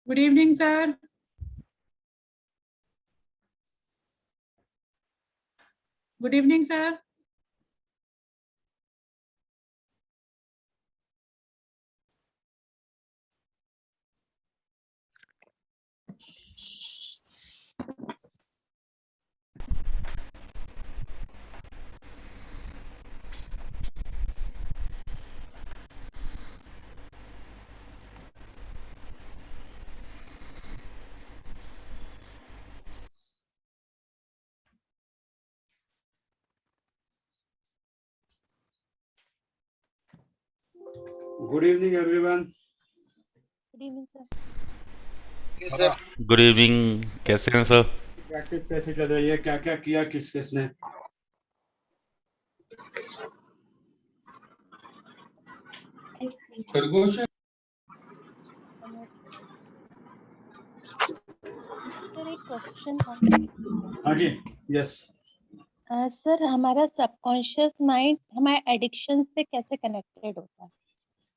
Good evening, sir. Good evening, sir. Good evening, everyone. Good evening, sir. Good evening, कैसे हैं sir? Practice कैसे चल रही है? क्या क्या किया किसने? खरगोश सर एक क्वेश्चन था। हाँ जी, यस। सर हमारा सबकॉन्शियस माइंड हमारे एडिक्शन से कैसे कनेक्टेड होता है?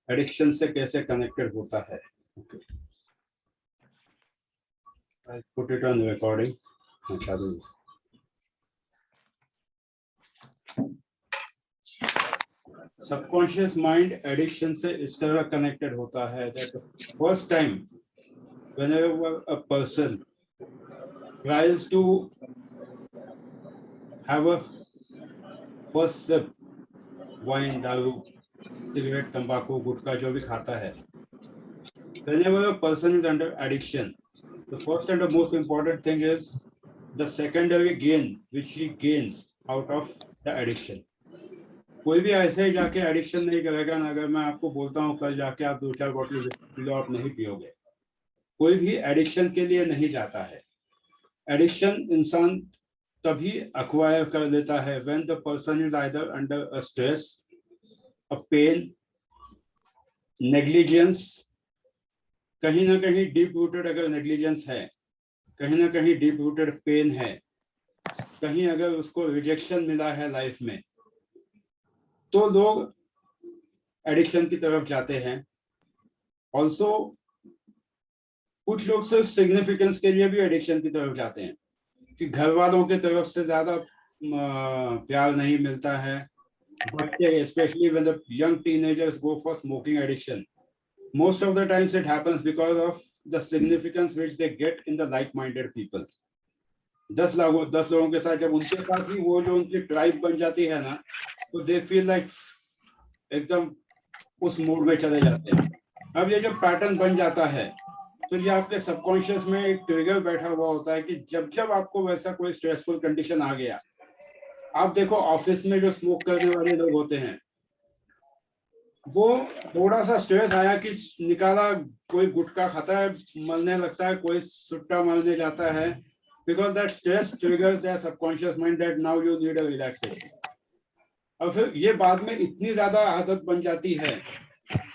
एडिक्शन से कैसे कनेक्टेड होता है? I put it on recording. Subconscious mind addiction से इस तरह कनेक्टेड होता है that first time whenever a person tries to have a first sip wine, दारू, सिगरेट, तंबाकू, गुटखा जो भी खाता है, whenever a person is under addiction, the first and the most important thing is the secondary gain which he gains out of the addiction. कोई भी ऐसे ही जाके एडिक्शन नहीं करेगा ना। अगर मैं आपको बोलता हूँ कल जाके आप 2-4 बोतल पी लो, आप नहीं पियोगे। कोई भी एडिक्शन के लिए नहीं जाता है। एडिक्शन इंसान तभी अक्वायर कर लेता है when the person is either under a stress, a pain, negligence, कहीं ना कहीं डीप रूटेड अगर नेग्लिजेंस है, कहीं ना कहीं डीप रूटेड पेन है, कहीं अगर उसको रिजेक्शन मिला है लाइफ में, तो लोग एडिक्शन की तरफ जाते हैं। ऑल्सो कुछ लोग सिर्फ सिग्निफिकेंस के लिए भी एडिक्शन की तरफ जाते हैं कि घर वालों की तरफ से ज्यादा प्यार नहीं मिलता है। बच्चे specially when the young teenagers go for smoking addiction, most of the times it happens because of the significance which they get in the like-minded people. 10 लोगों के साथ जब उनके साथ ही वो जो उनकी ट्राइब बन जाती है ना, तो दे फील लाइक एकदम उस मूड में चले जाते हैं। अब ये जब पैटर्न बन जाता है तो ये आपके सबकॉन्शियस में एक ट्रिगर बैठा हुआ होता है कि जब जब आपको वैसा कोई स्ट्रेसफुल कंडीशन आ गया, आप देखो ऑफिस में जो स्मोक करने वाले लोग होते हैं, वो थोड़ा सा स्ट्रेस आया कि निकाला, कोई गुटखा खाता है, मलने लगता है, कोई सुट्टा मलने जाता है, because that stress triggers their subconscious mind that now you need a relaxation. और फिर ये बाद में इतनी ज्यादा आदत बन जाती है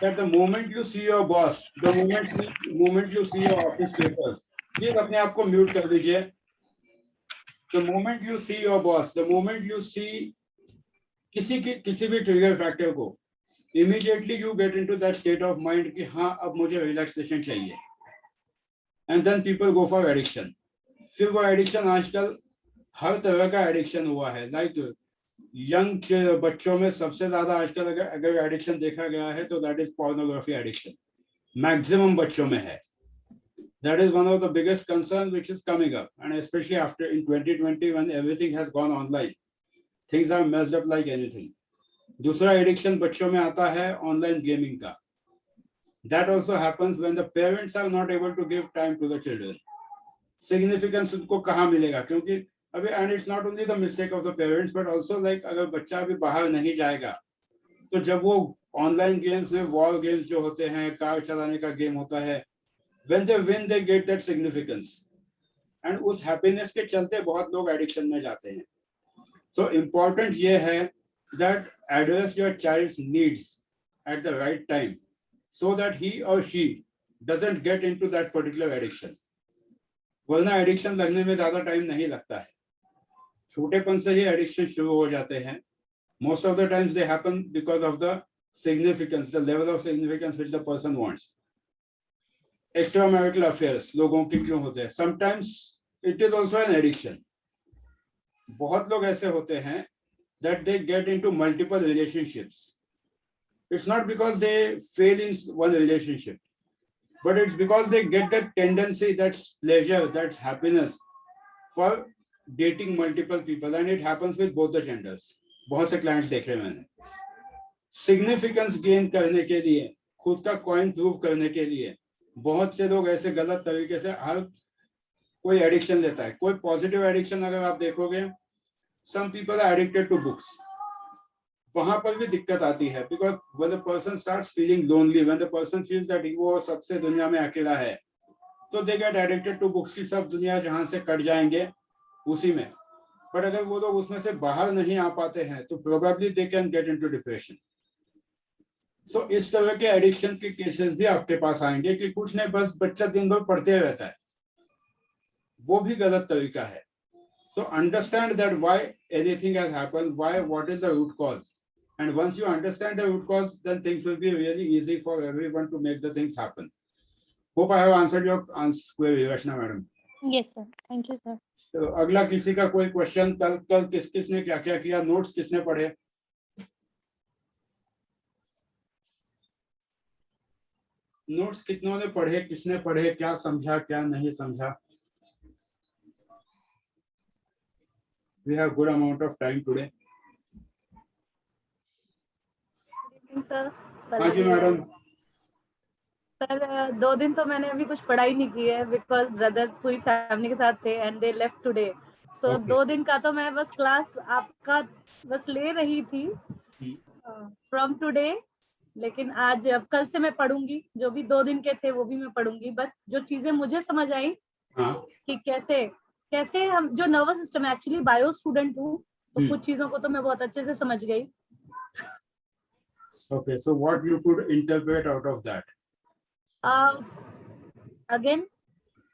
that the moment you see your boss, the moment you see your office papers, please अपने आप को म्यूट कर दीजिए। The moment you see your boss, the moment you see किसी भी ट्रिगर फैक्टर को, immediately you get into that state of mind कि हाँ अब मुझे relaxation चाहिए, and then people go for addiction. फिर वो एडिक्शन आजकल हर तरह का एडिक्शन हुआ है। लाइक यंग बच्चों में सबसे ज्यादा आजकल अगर एडिक्शन देखा गया है तो that is pornography addiction, maximum बच्चों में है। That is one of the biggest concerns which is coming up, and especially after in 2020 when everything has gone online, things are messed up like anything. दूसरा addiction बच्चों में आता है online gaming का। That also happens when the parents are not able to give time to the children. Significance उनको कहाँ मिलेगा? क्योंकि अभी and it's not only the mistake of the parents but also like अगर बच्चा अभी बाहर नहीं जाएगा तो जब वो ऑनलाइन गेम्स में वॉर गेम्स जो होते हैं, कार चलाने का गेम होता है, when they win they get that significance, and उस हैप्पीनेस के चलते बहुत लोग एडिक्शन में जाते हैं। सो इम्पोर्टेंट ये है that address your child's needs at the right time so that he or she doesn't get into that particular addiction. वरना एडिक्शन लगने में ज्यादा टाइम नहीं लगता है, छोटेपन से ही एडिक्शन शुरू हो जाते हैं। Most of the times they happen because of the significance, the level of significance which the person wants. Extra marital affairs लोगों के क्यों होते हैं? Sometimes it is also an addiction. बहुत लोग ऐसे होते हैं that they get into multiple relationships. It's not because they fail in one relationship, but it's because they get that tendency, that's pleasure, that's happiness for dating multiple people, and it happens with both the genders. बहुत से clients देखे मैंने. Significance gain करने के लिए, खुद का coin prove करने के लिए, बहुत से लोग ऐसे गलत तरीके से हर कोई एडिक्शन लेता है. कोई पॉजिटिव एडिक्शन अगर आप देखोगे, some people are addicted to books. वहां पर भी दिक्कत आती है, because when the person starts feeling lonely, when the person feels that वो सबसे दुनिया में अकेला है, तो they get addicted to books की सब दुनिया जहां से कट जाएंगे उसी में. पर अगर वो लोग उसमें से बाहर नहीं आ पाते हैं तो probably they can get into depression. So इस तरह के एडिक्शन के केसेस भी आपके पास आएंगे कि कुछ नहीं, बस बच्चा दिन भर पढ़ते रहता है, वो भी गलत तरीका है. So understand that why anything has happened, what is the root cause, and once you understand the root cause, then things will be really easy for everyone to make the things happen. Hope I have answered your query, Rachna madam. Yes sir, thank you sir. तो अगला किसी का कोई question? कल किसने क्या क्या किया, नोट्स किसने पढ़े? नोट्स कितनों ने पढ़े, किसने पढ़े, क्या समझा क्या नहीं समझा? We have good amount of time today. हाँ जी मैडम. सर 2 दिन तो मैंने अभी कुछ पढ़ाई नहीं की है, बिकॉज ब्रदर पूरी फैमिली के साथ थे एंड दे लेफ्ट टुडे. सो 2 दिन का तो मैं बस क्लास आपका बस ले रही थी फ्रॉम टुडे, लेकिन आज अब कल से मैं पढ़ूंगी. जो भी 2 दिन के थे वो भी मैं पढ़ूंगी, बट जो चीजें मुझे समझ आई कि कैसे हम जो नर्वस सिस्टम है, एक्चुअली बायो स्टूडेंट हूँ तो कुछ चीजों को तो मैं बहुत अच्छे से समझ गई. Okay, so what you could interpret out of that? Again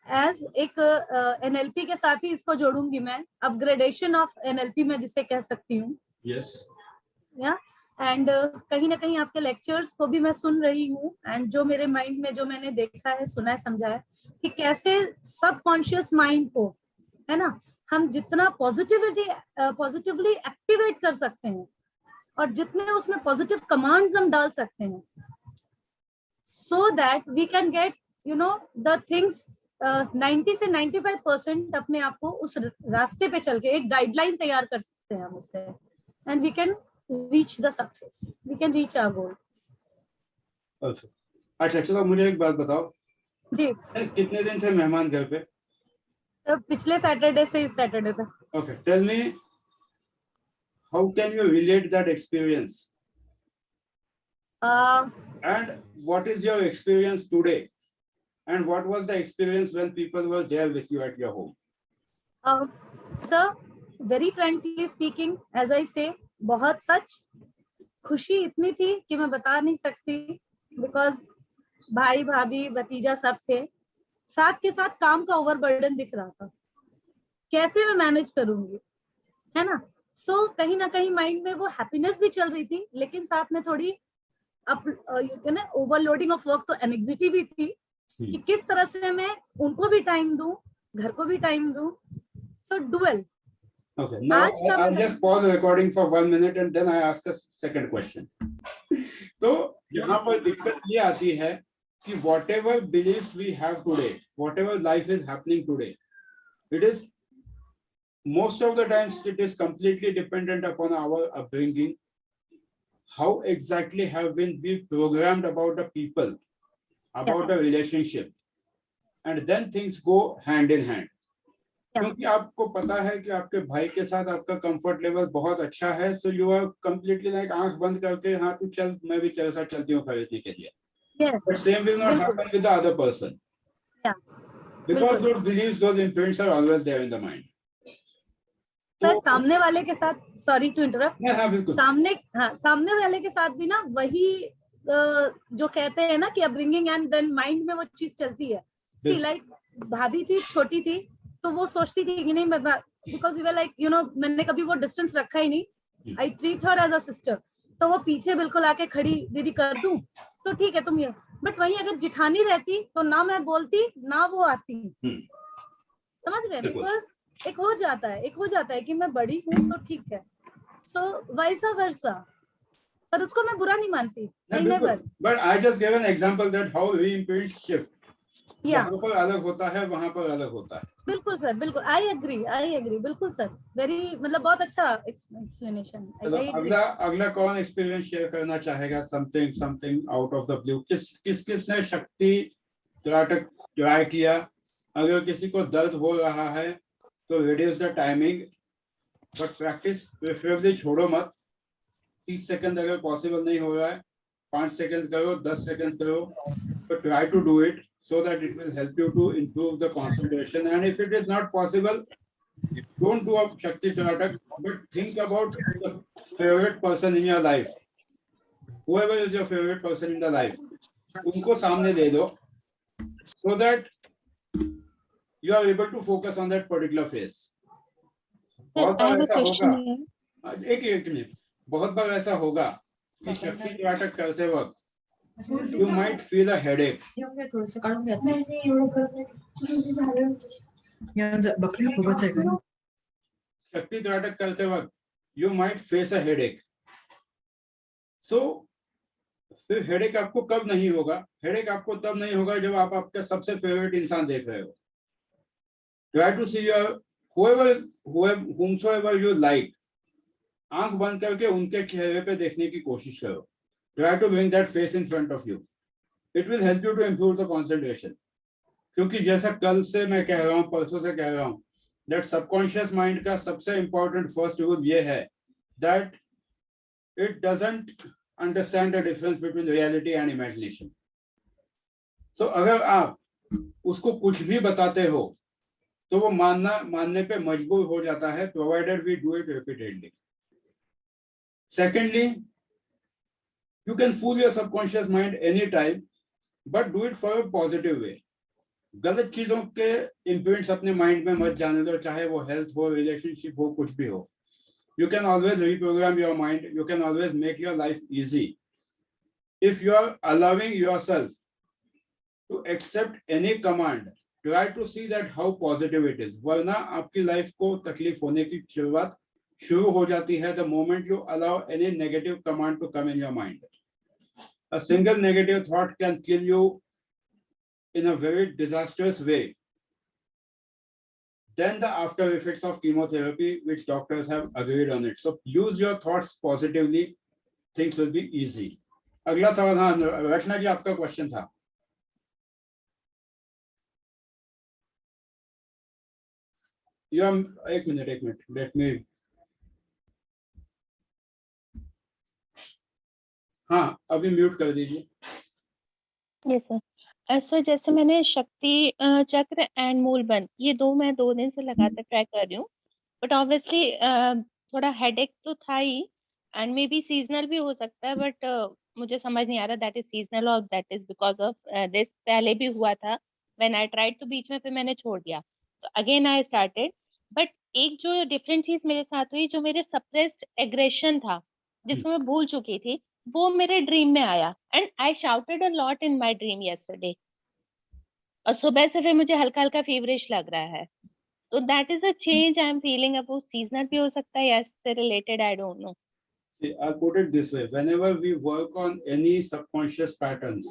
as एक एनएलपी के साथ ही इसको जोड़ूंगी मैं, अपग्रेडेशन ऑफ एनएलपी में जिसे कह सकती हूँ. Yes. या एंड कहीं ना कहीं आपके लेक्चर्स को भी मैं सुन रही हूँ, एंड जो मेरे माइंड में जो मैंने देखा है, सुना है, समझा है कि कैसे सबकॉन्शियस माइंड को, है ना, हम जितना पॉजिटिवली एक्टिवेट कर सकते हैं और जितने उसमें पॉजिटिव कमांड्स हम डाल सकते हैं, so that we can get the things 90 से 95% अपने आप को उस रास्ते पे चल के एक गाइडलाइन तैयार कर सकते हैं हम उससे, and we can reach the success, we can reach our goal. अच्छा चलो मुझे एक बात बताओ जी. कितने दिन थे मेहमान घर पे? पिछले सैटरडे से इस सैटरडे तक. Okay, tell me, how can you relate that experience? And what is your experience today? And what was the experience when people were there with you at your home? Sir, very frankly speaking, as I say, बहुत सच खुशी इतनी थी कि मैं बता नहीं सकती, because भाई भाभी भतीजा सब थे, साथ के साथ काम का ओवरबर्डन दिख रहा था, कैसे मैं मैनेज करूंगी, है ना. सो कहीं ना कहीं माइंड में वो हैप्पीनेस भी चल रही थी, लेकिन साथ में थोड़ी ओवरलोडिंग ऑफ वर्क, तो एंग्जाइटी भी थी कि किस तरह से मैं उनको भी टाइम दूं, घर को भी टाइम दूं. सो dual. Okay, now I'll just pause the recording for 1 minute and then I ask a second question. तो यहाँ पर दिक्कत ये आती है कि whatever beliefs we have today, whatever life is happening today, it is most of the times it is completely dependent upon our upbringing. How exactly have we been programmed about the people, about the relationship, and then things go hand in hand. क्योंकि आपको पता है कि आपके भाई के साथ आपका कंफर्ट लेवल बहुत अच्छा है, so you are completely like आंख बंद करके हाँ तू चल, मैं भी तेरे साथ चलती हूँ खरीदने के लिए. But same will not happen with the other person. Because those beliefs, those imprints are always there in the mind. Sir सामने वाले के साथ, सॉरी टू इंटरप्ट, सामने वाले के साथ भी ना वही जो कहते हैं ना कि अपब्रिंगिंग एंड देन माइंड में वो चीज चलती है. सी लाइक भाभी थी, छोटी थी, तो वो सोचती थी कि नहीं मैं, बिकॉज वी वर लाइक मैंने कभी वो डिस्टेंस रखा ही नहीं. I treat her as a sister. तो वो पीछे बिल्कुल आके खड़ी, दीदी कर दूं तो ठीक है तुम ये, बट वहीं अगर जिठानी रहती तो ना मैं बोलती ना वो आती। समझ रहे हैं? बिल्कुल। बिकॉज एक हो जाता है कि मैं बड़ी हूँ तो ठीक है, सो वैसा वर्सा, पर उसको मैं बुरा नहीं मानती, I never. But I just give an example that how we imprint shift, या वहां पर अलग होता है, वहां पर अलग होता है। बिल्कुल सर, बिल्कुल, आई एग्री, बिल्कुल सर, वेरी, मतलब बहुत अच्छा एक्सप्लेनेशन। चलो अगला कौन एक्सपीरियंस शेयर करना चाहेगा? Something out of the blue. किसने शक्ति त्राटक ट्राई किया? अगर किसी को दर्द हो रहा है तो reduce the timing, but practice preferably छोड़ो मत। 30 सेकंड अगर पॉसिबल नहीं हो रहा है, 5 सेकंड करो, 10 सेकंड करो, but try to do it so that it will help you to improve the concentration. And if it is not possible, don't do a Shakti Tratak, but think about the favorite person in your life. Whoever is your favorite person in the life, उनको सामने ले दो, so that you are able to focus on that particular phase. बहुत I bar have a ऐसा question होगा, here. एक minute, बहुत बार ऐसा होगा कि शक्ति त्राटक करते वक्त you might feel a headache. थोडंसं काढून घ्या. बकरी खूपच आहे का? शक्ति त्राटक करते वक्त you might face a headache. So फिर हेडेक आपको कब नहीं होगा? हेडेक आपको तब नहीं होगा जब आप आपका सबसे फेवरेट इंसान देख रहे हो। Try to see your whomsoever you like. आंख बंद करके उनके चेहरे पे देखने की कोशिश करो। Try to bring that face in front of you. It will help you to improve the concentration. क्योंकि जैसा कल से मैं कह रहा हूँ, परसों से कह रहा हूँ, that subconscious mind का सबसे important first rule ये है that it doesn't understand the difference between reality and imagination. So अगर आप उसको कुछ भी बताते हो तो वो मानने पे मजबूर हो जाता है, provided we do it repeatedly. Secondly, you can fool your subconscious mind anytime, but do it for a positive way. गलत चीजों के इम्प्रिंट्स अपने माइंड में मत जाने दो, चाहे वो हेल्थ हो, रिलेशनशिप हो, कुछ भी हो। You can always reprogram your mind. You can always make your life easy if you are allowing yourself to accept any command. Try to see that how positive it is. वरना आपकी life को तकलीफ होने की शुरुआत शुरू हो जाती है the moment you allow any negative command to come in your mind. A single negative thought can kill you in a very disastrous way. Then the after effects of chemotherapy, which doctors have agreed on it. So use your thoughts positively, things will be easy. अगला सवाल, हाँ रचना जी आपका question था। एक minute, let me, हाँ अभी mute कर दीजिए। Yes sir. ऐसा जैसे मैंने शक्ति चक्र एंड मूलबंध, ये मैं 2 दिन से लगातार ट्राई कर रही हूँ, बट ऑब्वियसली थोड़ा हेडेक तो था ही, एंड मे बी सीजनल भी हो सकता है, बट मुझे समझ नहीं आ रहा दैट इज सीजनल और that is because of this. पहले भी हुआ था व्हेन आई ट्राइड, तो बीच में फिर मैंने छोड़ दिया, तो अगेन आई स्टार्टेड। बट एक जो डिफरेंट चीज मेरे साथ हुई, जो मेरे सप्रेस्ड एग्रेशन था जिसको मैं भूल चुकी थी, वो मेरे ड्रीम में आया, and I shouted a lot in my dream yesterday, और सुबह से फिर मुझे हल्का हल्का फीवरिश लग रहा है, तो that is a change I am feeling. अब वो सीजनल भी हो सकता है या इससे related, I don't know. See, I'll put it this way. Whenever we work on any subconscious patterns,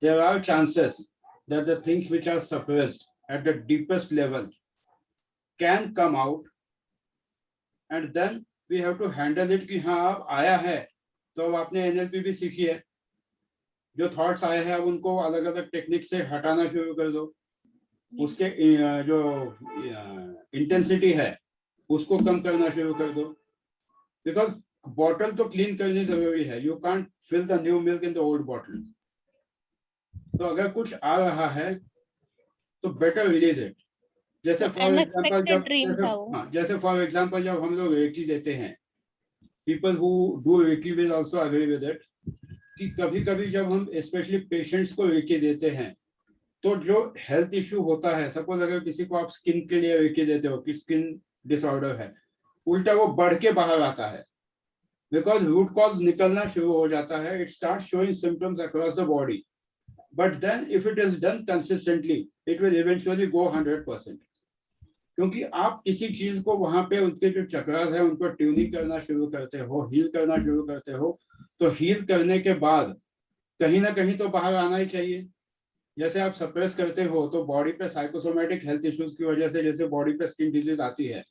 there are chances that the things which are suppressed at the deepest level can come out, and then we have to handle it कि हाँ अब आया है, तो अब आपने NLP भी सीखी है, जो थॉट्स आए हैं अब उनको अलग अलग टेक्निक से हटाना शुरू कर दो, उसके जो इंटेंसिटी है उसको कम करना शुरू कर दो, बिकॉज बॉटल तो क्लीन करनी जरूरी है। You can't fill the new milk in the old bottle. तो अगर कुछ आ रहा है तो बेटर रिलीज इट। जैसे फॉर एग्जांपल जब हम लोग रेकी देते हैं, people who do reiki will also agree with it, कि कभी कभी जब हम स्पेशली पेशेंट्स को रेकी देते हैं तो जो हेल्थ इश्यू होता है, सपोज अगर किसी को आप स्किन के लिए रेकी देते हो कि स्किन डिसऑर्डर है, उल्टा वो बढ़ के बाहर आता है, बिकॉज रूट कॉज निकलना शुरू हो जाता है, it start showing symptoms across the body, but then if it is done consistently it will eventually go 100%, क्योंकि आप किसी चीज को वहां पे उनके जो चक्रास है उनको ट्यूनिंग करना शुरू करते हो, हील करना शुरू करते हो, तो हील करने के बाद कहीं ना कहीं तो बाहर आना ही चाहिए। जैसे आप सप्रेस करते हो तो बॉडी पे साइकोसोमेटिक हेल्थ इश्यूज की वजह से जैसे बॉडी पे स्किन डिजीज आती है,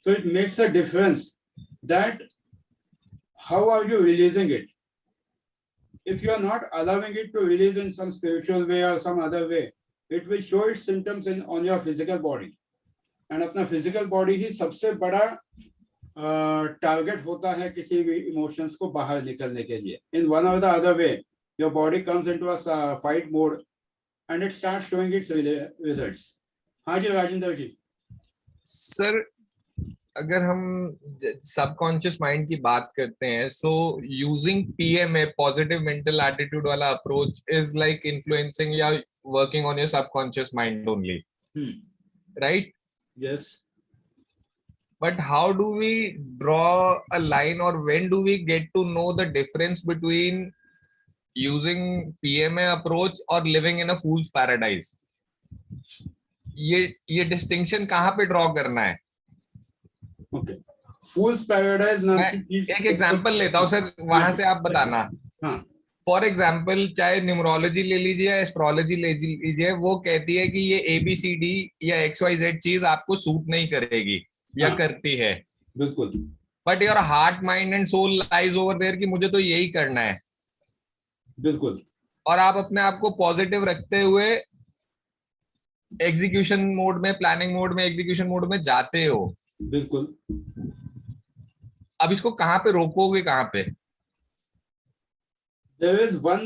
so it makes a difference that how are you releasing it. If you are not allowing it to release in some spiritual way or some other way, it will show its symptoms on your physical body. And अपना physical body ही सबसे बड़ा target होता है किसी भी emotions को बाहर निकलने के लिए। In one or the other way, your body comes into a fight mode and it starts showing its results. हाँ जी राजेंद्र जी। सर अगर हम सबकॉन्शियस माइंड की बात करते हैं, so using PMA positive mental attitude वाला अप्रोच इज लाइक इन्फ्लुएंसिंग या working on your subconscious mind only, right? Yes, but how do we draw a line और when do we get to know the difference between using PMA approach और living in a fool's paradise? ये distinction कहाँ पे draw करना है? Okay, फूल्स paradise नाम मैं की चीज एक एग्जांपल लेता हूँ सर, वहां से आप बताना। हाँ, फॉर एग्जाम्पल चाहे न्यूमरोलॉजी ले लीजिए या एस्ट्रोलॉजी ले लीजिए, वो कहती है कि ये ABCD या XYZ चीज आपको सूट नहीं करेगी या हाँ, करती है, बिल्कुल but your heart mind and soul lies over there कि मुझे तो यही करना है, बिल्कुल। और आप अपने आप को पॉजिटिव रखते हुए एग्जीक्यूशन मोड में, प्लानिंग मोड में, एग्जीक्यूशन मोड में जाते हो। बिल्कुल। अब इसको कहाँ पे रोकोगे, कहाँ पे? There is one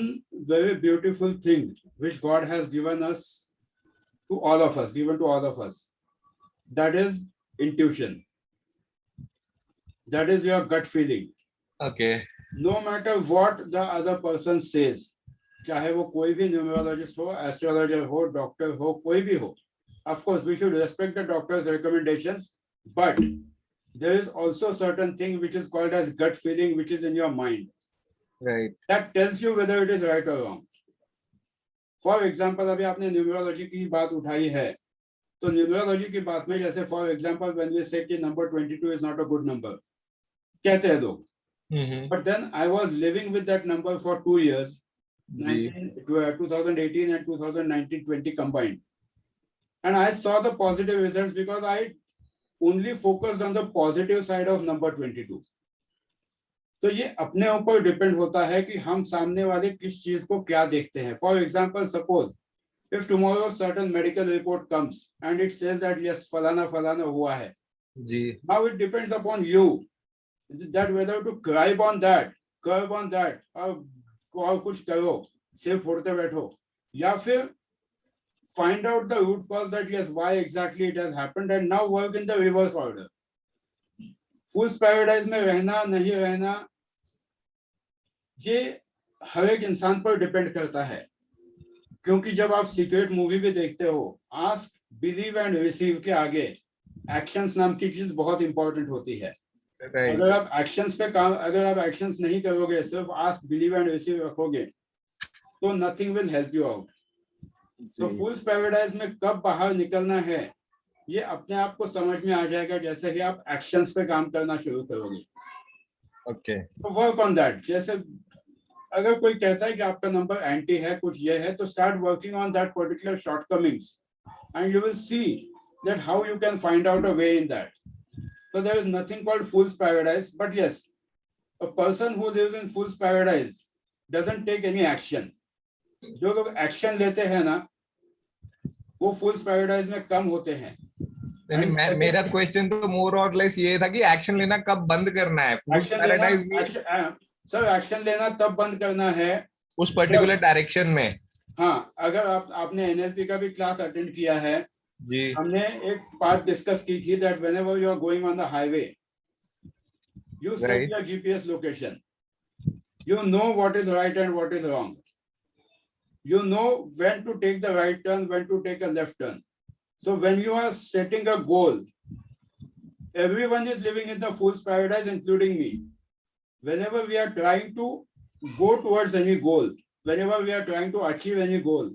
very beautiful thing which God has given us, to all of us, given to all of us. That is intuition. That is your gut feeling. Okay. No matter what the other person says, चाहे वो कोई भी numerologist हो, astrologer हो, doctor हो, कोई भी हो, of course we should respect the doctor's recommendations, but there is also certain thing which is called as gut feeling, which is in your mind. Right. That tells you whether it is right or wrong. For example, अभी आपने numerology की बात उठाई है, तो numerology की बात में जैसे for example when we say कि number 22 is not a good number, कहते हैं लोग, but then I was living with that number for 2 years, 2018 and 2019-20 combined, and I saw the positive results because I only focused on the positive side of number 22. तो ये अपने ऊपर depend होता है कि हम सामने वाले किस चीज को क्या देखते हैं। For example, suppose if tomorrow certain medical report comes and it says that yes फलाना फलाना हुआ है जी, now it depends upon you that whether to crib on that, curve on that, और कुछ करो, सिर्फ फोड़ते बैठो, या फिर find out the root cause that yes, why exactly it has happened, and now work in the reverse order. Fools paradise में रहना नहीं रहना ये हर एक इंसान पर डिपेंड करता है, क्योंकि जब आप सीक्रेट मूवी भी देखते हो, आस्क, बिलीव एंड रिसीव के आगे एक्शंस नाम की चीज बहुत इंपॉर्टेंट होती है। अगर आप एक्शंस पे काम, अगर आप एक्शंस नहीं करोगे, सिर्फ आस्क, बिलीव एंड रिसीव रखोगे, तो nothing will help you out. तो फूल्स पैराडाइज में कब बाहर निकलना है ये अपने आप को समझ में आ जाएगा जैसे ही आप एक्शंस पे काम करना शुरू करोगे। ओके, तो वर्क ऑन दैट। जैसे अगर कोई कहता है कि आपका नंबर एंटी है, कुछ ये है, तो start working on that particular shortcomings and you will see that how you can find out a way in that. So there is nothing called fool's paradise, but yes, a person who lives in fool's paradise doesn't take any action. जो लोग action लेते हैं ना, वो फूल्स paradise में कम होते हैं। मेरा क्वेश्चन तो मोर और लेस ये था कि एक्शन लेना कब बंद करना है? फूल्स पैराडाइज मींस सर एक्शन लेना तब बंद करना है उस पर्टिकुलर डायरेक्शन में। हाँ, अगर आपने NLP का भी क्लास अटेंड किया है जी, हमने एक बात डिस्कस की थी that whenever you are going on the highway, you set your GPS location. You know what is right and what is wrong. You know when to take the right turn, when to take a left turn. So when you are setting a goal, everyone is living in the fool's paradise, including me. whenever we are trying to go towards any goal, whenever we are trying to achieve any goal,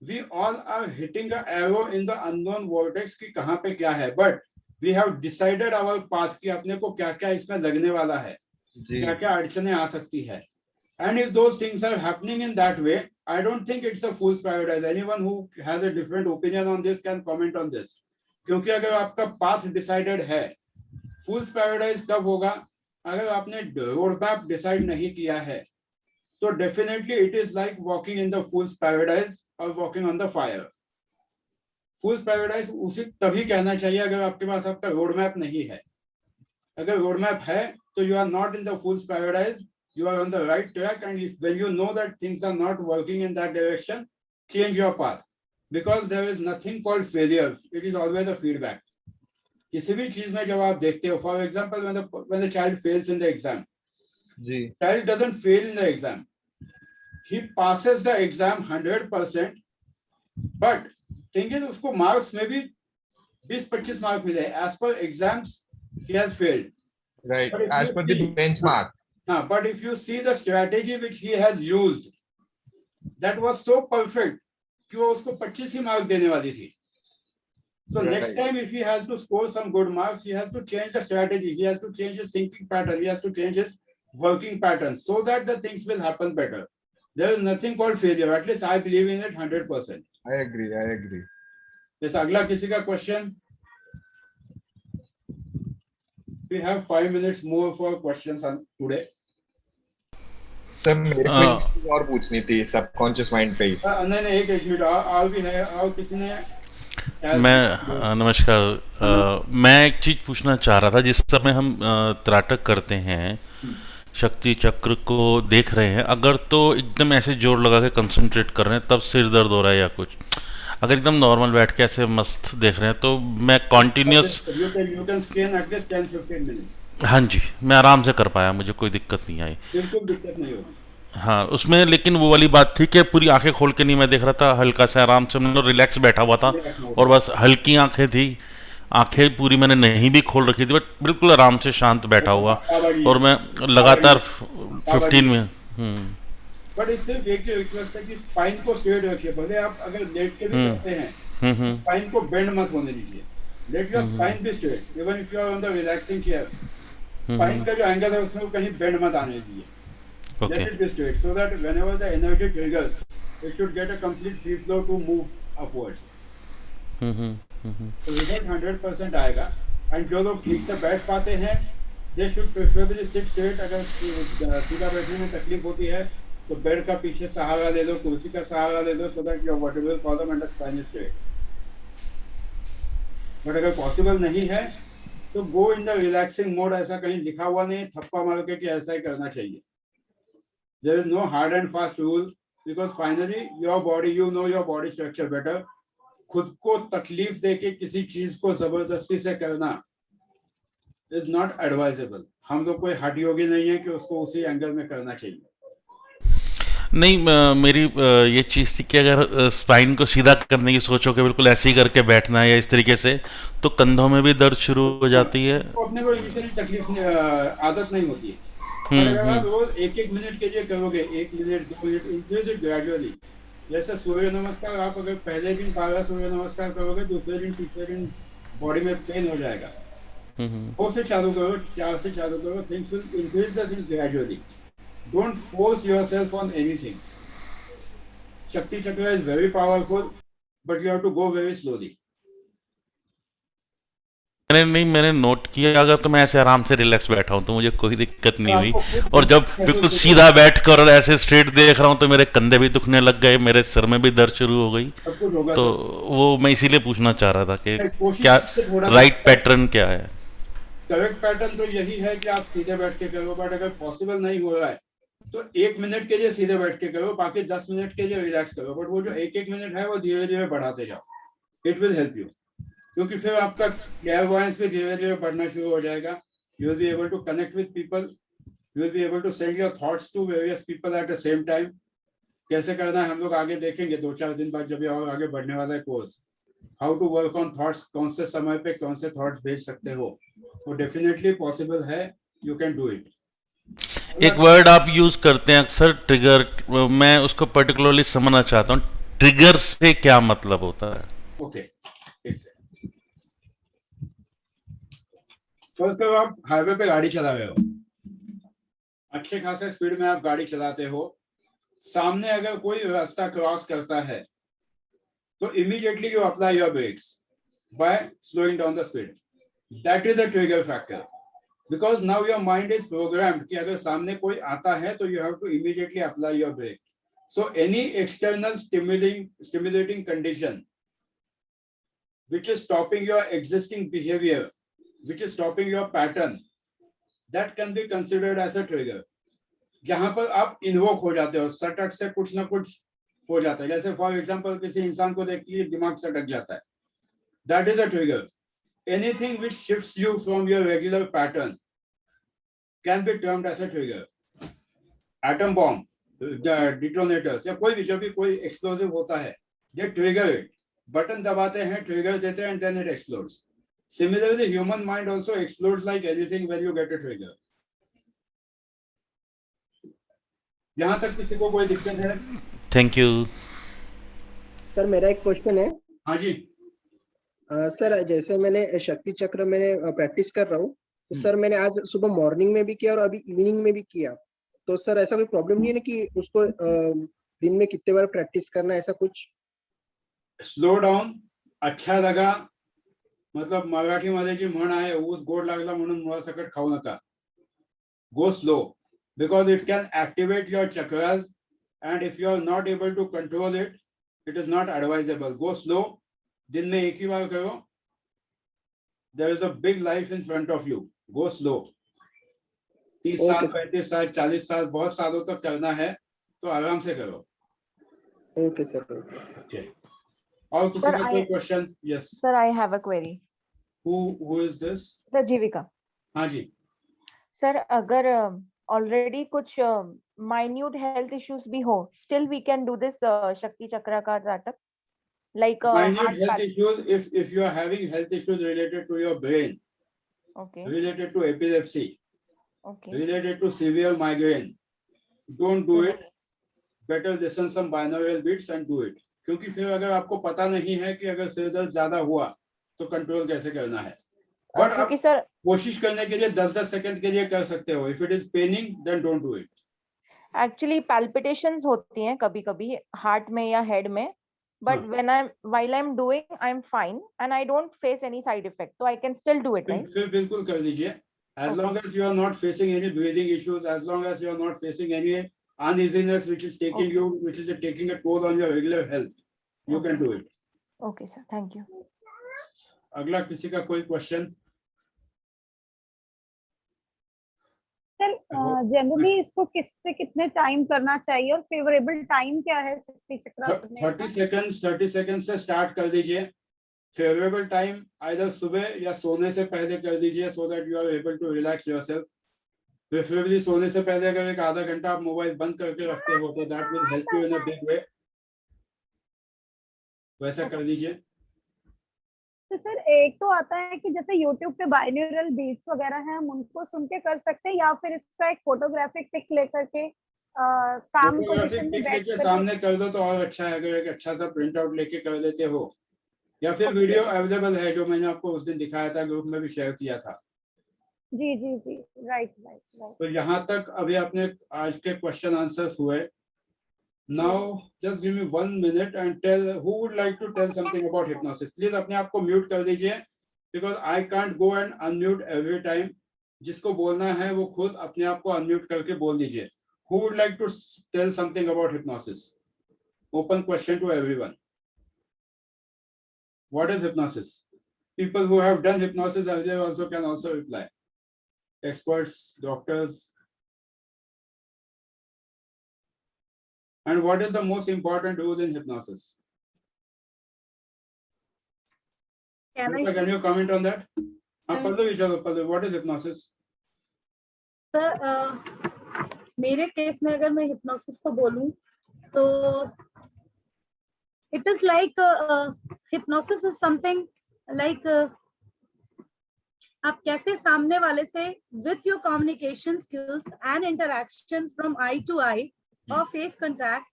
we all are hitting an arrow in the unknown vortex कि कहाँ पे क्या है, but we have decided our path कि अपने को क्या क्या इसमें लगने वाला है, क्या क्या अड़चने आ सकती है. And if those things are happening in that way, I don't think it's a fool's paradise. Anyone who has a different opinion on this can comment on this. क्योंकि अगर आपका path decided है, fool's paradise कब होगा? अगर आपने road map decide नहीं किया है, तो definitely it is like walking in the fool's paradise or walking on the fire. Fool's paradise उसी तभी कहना चाहिए अगर आपके पास आपका road map नहीं है. अगर road map है, तो you are not in the fool's paradise. You are on the right track, and if when you know that things are not working in that direction, change your path, because there is nothing called failure. It is always a feedback. किसी भी चीज में जब आप देखते हो, for example, when the child fails in the exam, child doesn't fail in the exam. He passes the exam 100%, but thing is उसको marks में भी 20-25 mark मिले. As per exams, he has failed. Right, as per the benchmark. But if you see the strategy which he has used, that was so perfect कि वो उसको 25 ही mark देने वाली थी. So next time if he has to score some good marks, he has to change the strategy, he has to change his thinking pattern, he has to change his working pattern, so that the things will happen better. There is nothing called failure. At least I believe in it 100%. I agree. Yes, अगला किसी का question? We have 5 minutes more for questions on today. Sir मेरे को एक चीज और पूछनी थी सबकॉन्शियस माइंड पे ही. नहीं एक मिनट और भी है, और किसी ने? मैं नमस्कार, मैं एक चीज पूछना चाह रहा था. जिस समय हम त्राटक करते हैं, शक्ति चक्र को देख रहे हैं, अगर तो एकदम ऐसे जोर लगा के कंसंट्रेट कर रहे हैं तब सिर दर्द हो रहा है या कुछ, अगर एकदम नॉर्मल बैठ के ऐसे मस्त देख रहे हैं तो मैं continuous. You can spend at least 10-15 minutes. हाँ जी, मैं आराम से कर पाया, मुझे कोई दिक्कत नहीं आई. बिल्कुल दिक्कत नहीं होगी. हाँ, उसमें लेकिन वो वाली बात थी कि पूरी आंखें खोल के नहीं मैं देख रहा था, हल्का से आराम से मतलब रिलैक्स बैठा हुआ था, और बस हल्की आंखें थी, आंखें पूरी मैंने नहीं भी खोल रखी थी, बट बिल्कुल आराम से शांत बैठा हुआ, और मैं लगातार 15 में. बट इससे एक रिक्वेस्ट है कि स्पाइन को स्ट्रेट रखिए. भले आप अगर लेट के भी करते हैं, स्पाइन को बेंड मत होने दीजिए. Let your spine be straight even if you are on the relaxing chair. Spine का जो एंगल है उसमें कहीं बेंड मत आने दीजिए. Let it be straight, so that whenever the energy triggers, it should get a complete free flow to move upwards. तो result 100% आएगा. And जो लोग ठीक से बैठ पाते हैं, they should preferably sit straight. अगर सीधा बैठने में तकलीफ होती है, तो बेड का पीछे सहारा ले लो, कुर्सी का सहारा ले लो, so that your vertebral column and the spine is straight. But अगर possible नहीं है, तो go in the relaxing mode. ऐसा कहीं लिखा हुआ नहीं, थप्पा मार के कि ऐसा ही करना चाहिए. There is no hard and fast rule, because finally your body, you know your body structure better. खुद को तकलीफ देके किसी चीज को जबरदस्ती से करना is not advisable. हम लोग कोई हठ योगी नहीं है कि उसको उसी एंगल में करना चाहिए. नहीं, मेरी ये चीज़ थी कि अगर स्पाइन को सीधा करने की सोचो कि बिल्कुल ऐसे ही करके बैठना है या इस तरीके से, तो कंधों में भी दर्द शुरू हो जाती है. तो अपने को इतनी तकलीफ आदत नहीं होती है. अगर आप रोज 1-1 मिनट के लिए करोगे, 1 minute 2 minute, increase it gradually. जैसे सूर्य नमस्कार, आप अगर पहले दिन 12 सूर्य नमस्कार करोगे, दूसरे दिन तीसरे दिन बॉडी में पेन हो जाएगा. 4 से चालू करो, 4 से चालू करो. Things will increase the things gradually. Don't force yourself on anything. Shakti chakra is very powerful, but you have to go very slowly. मैंने नोट किया, अगर तो मैं ऐसे आराम से रिलैक्स बैठा हूँ तो मुझे कोई दिक्कत नहीं हुई, और जब बिल्कुल सीधा बैठकर और ऐसे स्ट्रेट देख रहा हूँ तो मेरे कंधे भी दुखने लग गए, मेरे सर में भी दर्द शुरू हो गई. तो वो मैं इसीलिए पूछना चाह रहा था कि क्या राइट पैटर्न क्या है. करेक्ट पैटर्न तो यही है कि आप सीधे बैठ के करो, बट अगर पॉसिबल नहीं हो रहा है तो 1 मिनट के लिए सीधे बैठ के करो, बाकी 10 मिनट के लिए रिलैक्स करो. बट वो जो 1-1 मिनट है वो धीरे धीरे बढ़ाते जाओ. इट विल हेल्प यू, क्योंकि फिर आपका क्लेयरवॉयंस भी धीरे धीरे बढ़ना शुरू हो जाएगा. You will be able to connect with people, you will be able to send your thoughts to various people at the same time. कैसे करना है हम लोग आगे देखेंगे 2-4 दिन बाद, जब ये और आगे बढ़ने वाला है course. How to work on thoughts, कौन से समय पे कौन से थॉट्स भेज सकते हो, वो डेफिनेटली पॉसिबल है. You can do it. एक वर्ड आप यूज करते हैं अक्सर, ट्रिगर, मैं उसको पर्टिकुलरली समझना चाहता हूँ, ट्रिगर से क्या मतलब होता है? ओके, फर्स्ट करो आप हाईवे पे गाड़ी चला रहे हो, अच्छे खासे स्पीड में आप गाड़ी चलाते हो, सामने अगर कोई रास्ता क्रॉस करता है तो immediately you apply your brakes by slowing down the speed. That is a trigger factor because now your mind is programmed कि अगर सामने कोई आता है तो you have to immediately apply your brake. So any external stimulating condition which is stopping your existing behavior, which is stopping your pattern, that can be considered as a trigger. जहां पर आप इन्वोक हो जाते हो, सटक से कुछ ना कुछ हो जाता है, जैसे फॉर एग्जांपल किसी इंसान को देख के दिमाग सटक जाता है, that is a trigger. Anything which shifts you from your regular pattern can be termed as a trigger. Atom bomb, detonators या कोई भी जब भी कोई explosive होता है, they trigger it. बटन दबाते हैं, trigger देते हैं, and then it explodes. Similarly, human mind also explodes like anything when you get a trigger. यहाँ तक किसी को कोई दिक्कत है? Thank you sir. मेरा एक क्वेश्चन है। हाँ जी। सर जैसे मैंने शक्ति चक्र में प्रैक्टिस कर रहा हूँ, तो सर मैंने आज सुबह मॉर्निंग में भी किया और अभी इवनिंग में भी किया, तो सर ऐसा कोई प्रॉब्लम नहीं है ना कि उसको दिन में कितने बार प्रैक्टिस करना, ऐसा कुछ? स्लो डाउन अच्छा लगा, मतलब मराठीमध्ये जी म्हण आहे, ऊस गोड लागला म्हणून मुळासकट खाऊ नका. Go slow because it can activate your chakras, and if you are not able to control it, it is not advisable. Go slow. दिन में एक ही बार करो. There is a big life in front of you. Go slow. 30 साल, 35 साल, 40 साल, बहुत सालों तक करना है तो आराम से करो. Okay sir. Okay. और किसी का कोई question? Yes sir, I have a query. Who is this? Sir Jeevika. हाँ जी. सर अगर ऑलरेडी कुछ माइन्यूट हेल्थ इश्यूज भी हो, still we can do this Shakti chakra का नाटक, like minute health issues, if you are having health issues related to your brain, okay, related to epilepsy, okay, related to severe migraine, don't do it. Better listen some binaural beats and do it. क्योंकि फिर अगर आपको पता नहीं है कि अगर सिर दर्द ज्यादा हुआ तो कंट्रोल कैसे करना है, बट आप सर कोशिश करने के लिए 10-10 सेकंड के लिए कर सकते हो. If it is paining then don't do it. Actually palpitations होती हैं कभी कभी हार्ट में या हेड में, but when while I'm doing, I'm fine and I don't face any side effect, so I can still do it, right? फिर बिल्कुल कर लीजिए, as long as you are not facing any breathing issues, as long as you are not facing any uneasiness which is taking you, which is taking a toll on your regular health, you can do it. Okay sir, thank you. अगला किसी का कोई question? Sir generally इसको किससे कितने time करना चाहिए और फेवरेबल टाइम क्या है शक्ति चक्र करने का? 30 सेकंड से स्टार्ट कर दीजिए. फेवरेबल टाइम आइदर सुबह या सोने से पहले कर दीजिए, so that you are able to relax yourself. Preferably सोने से पहले अगर एक आधा घंटा आप मोबाइल बंद करके रखते हो तो that will help you in a big way. वैसा कर दीजिए. तो सर एक तो आता है कि जैसे YouTube पे बाइनौरल बीट्स वगैरह हैं, हम उनको सुन के कर सकते हैं, या फिर इसका एक फोटोग्राफिक पिक लेकर के काम पोजीशन में बैठ कर सामने कर दो तो और अच्छा है. अगर एक अच्छा सा प्रिंट आउट लेके कर देते हो, या फिर वीडियो अवेलेबल है जो मैंने आपको उस दिन दिखाया था, ग्रुप में भी शेयर किया था. जी जी जी, राइट. तो यहाँ तक अभी अपने आज के क्वेश्चन आंसर्स हुए. Now just give me 1 minute and tell who would like to tell something about hypnosis. Please अपने आप को म्यूट कर दीजिए, because I can't go and unmute every time. जिसको बोलना है वो खुद अपने आप को unmute करके बोल दीजिए. Who would like to tell something about hypnosis? Open question to everyone. What is hypnosis? People who have done hypnosis earlier also can also reply. Experts, doctors. And what is the most important rule in hypnosis? Can you comment on that? Pallavi, what is hypnosis? Sir मेरे case में अगर मैं hypnosis को बोलूं तो it is like hypnosis is something like आप कैसे सामने वाले से with your communication skills and interaction from eye to eye और face contact,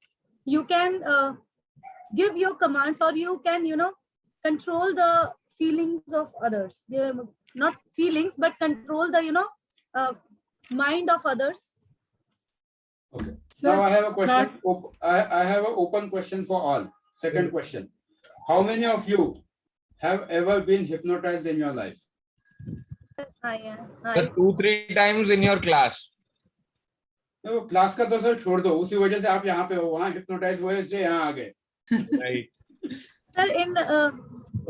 you can give your commands, or you can, you know, control the feelings of others. Not feelings, but control the, you know, mind of others. Okay. Sir, Now I have a question. I have an open question for all. Second question. How many of you have ever been hypnotized in your life? Sir, 2-3 times in your class. वो class का तो sir छोड़ दो, उसी वजह से आप यहाँ पे हो, वहाँ हिप्नोटाइज हुए इसलिए यहाँ आ गए. Right. Sir,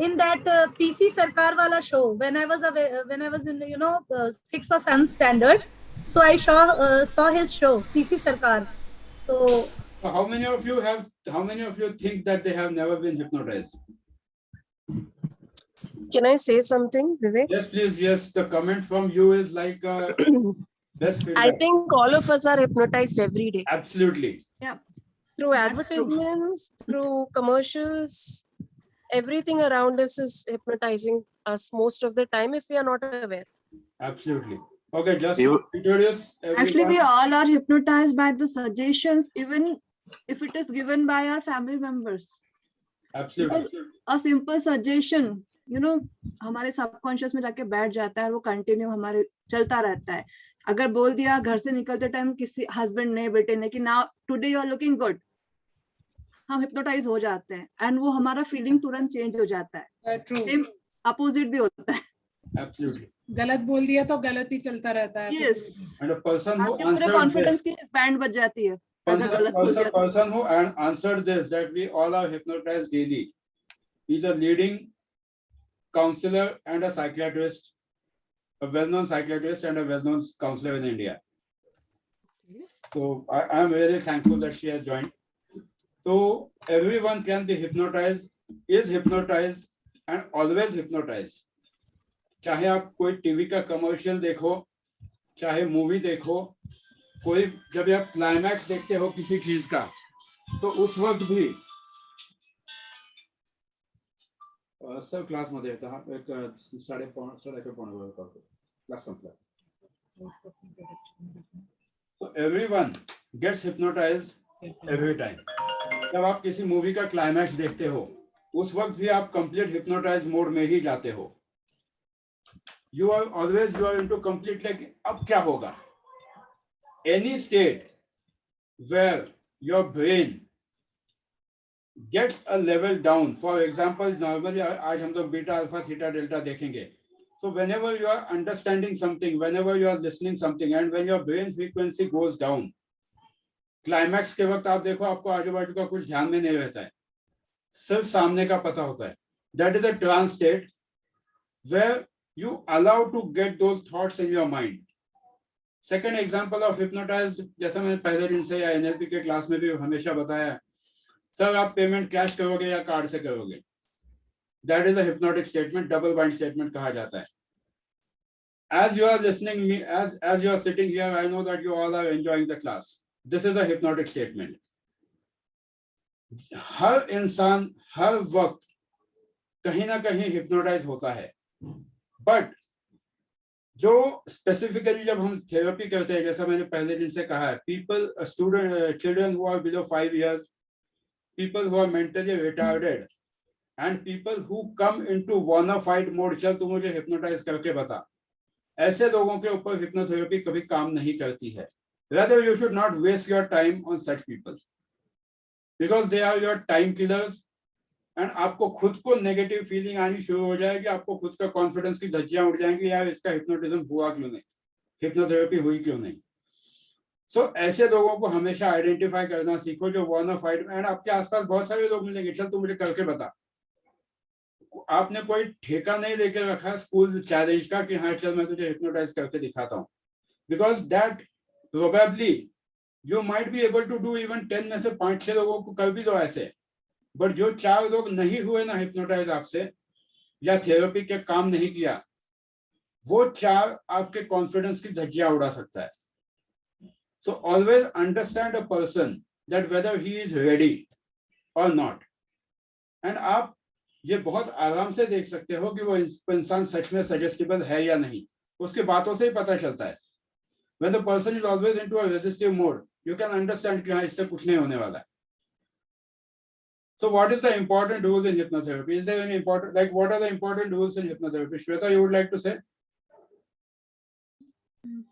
in that PC Sarkar wala show, when I was in, you know, 6th or 7th standard, so I saw his show PC Sarkar. So how many of you think that they have never been hypnotized? Can I say something, Vivek? Yes, please. Yes, the comment from you is like best feedback. I think all of us are hypnotized every day Absolutely. through That's advertisements, through commercials. Everything around us is hypnotizing us most of the time if we are not aware. Absolutely. Okay, just to introduce everyone. Actually, we all are hypnotized by the suggestions, even if it is given by our family members. Absolutely. Because a simple suggestion, you know, हमारे subconscious में जाके बैठ जाता है, वो continue हमारे चलता रहता है. अगर बोल दिया घर से निकलते टाइम किसी हस्बैंड ने, बेटे ने कि now today you are looking good, हम हिप्नोटाइज हो जाते हैं एंड वो हमारा फीलिंग तुरंत चेंज हो जाता है. ट्रू. सेम अपोजिट भी होता है. Absolutely. गलत बोल दिया तो गलत ही चलता रहता है. Yes, And a person who आपके पूरे answered कॉन्फिडेंस this, की बैंड बज जाती है अगर गलत बोल दिया तो. person who answered this, that we all are hypnotized daily, is a leading counselor and a psychiatrist, a well-known psychiatrist and a well-known counselor in India. So I am very thankful that she has joined. So everyone can be hypnotized, is hypnotized and always hypnotized. चाहे आप कोई TV का commercial देखो, चाहे movie देखो, कोई जब आप क्लाइमैक्स देखते हो किसी चीज का, तो उस वक्त भी सर क्लास मध्ये येतं हा एक 5:30 क्लास संपला. So everyone gets hypnotized every time. जब आप किसी मूवी का क्लाइमैक्स देखते हो, उस वक्त भी आप कंप्लीट हिप्नोटाइज मोड में ही जाते हो. You are into complete like अब क्या होगा? Any state where your brain gets a level down. For example, normally आज हम लोग बीटा अल्फा थीटा डेल्टा देखेंगे. So whenever you are understanding something, whenever you are listening something, and when your brain frequency goes down, climax के वक्त आप देखो आपको आजू बाजू का कुछ ध्यान में नहीं रहता है, सिर्फ सामने का पता होता है. That is a trance state where you allow to get those thoughts in your mind. Second example of hypnotized, जैसा मैंने पहले दिन से या NLP के क्लास में भी हमेशा बताया, सर आप पेमेंट कैश करोगे या कार्ड से करोगे. That is a hypnotic statement, double bind statement कहा जाता है. As you are listening me, as you are sitting here, I know that you all are enjoying the class. This is a hypnotic statement. हर इंसान हर वक्त कहीं ना कहीं hypnotize होता है. बट जो स्पेसिफिकली जब हम थेरेपी करते हैं, जैसा मैंने पहले दिन से कहा है, children who are below 5 years, people who are mentally retarded and people who come into wanna fight mode, चल तू मुझे हिप्नोटाइज करके बता, ऐसे लोगों के ऊपर हिप्नोथेरेपी कभी काम नहीं करती है. Rather you should not waste your time on such people because they are your time killers. And आपको खुद को नेगेटिव फीलिंग आनी शुरू हो जाएगी, आपको खुद का कॉन्फिडेंस की धज्जियां उड़ जाएंगी, यार इसका हिप्नोटिज्म हुआ क्यों नहीं, हिप्नोथेरेपी हुई क्यों नहीं. सो ऐसे लोगों को हमेशा आइडेंटिफाई करना सीखो जो वांट टू फाइट. एंड आपके आसपास बहुत सारे लोग मिलेंगे, चल तू मुझे करके बता. आपने कोई ठेका नहीं लेके रखा स्कूल चैलेंज का कि हाँ चल मैं तुझे हिप्नोटाइज करके दिखाता हूँ, because that probably you might be able to do. Even 10 में से 5-6 लोगों को कर भी दो ऐसे, बट जो 4 लोग नहीं हुए ना हिप्नोटाइज आपसे या थेरेपी के काम नहीं किया, वो 4 आपके कॉन्फिडेंस की धज्जियां उड़ा सकता है. So always understand a person that whether he is ready और नॉट. एंड आप ये बहुत आराम से देख सकते हो कि वो इंसान सच में सजेस्टिबल है या नहीं, उसकी बातों से ही पता चलता है। When the person is always into a resistive mode, you can understand कि हाँ इससे कुछ नहीं होने वाला है। So what is the important rules in hypnotherapy? Is there any important, like what are the important rules in hypnotherapy? Shweta, you would like to say?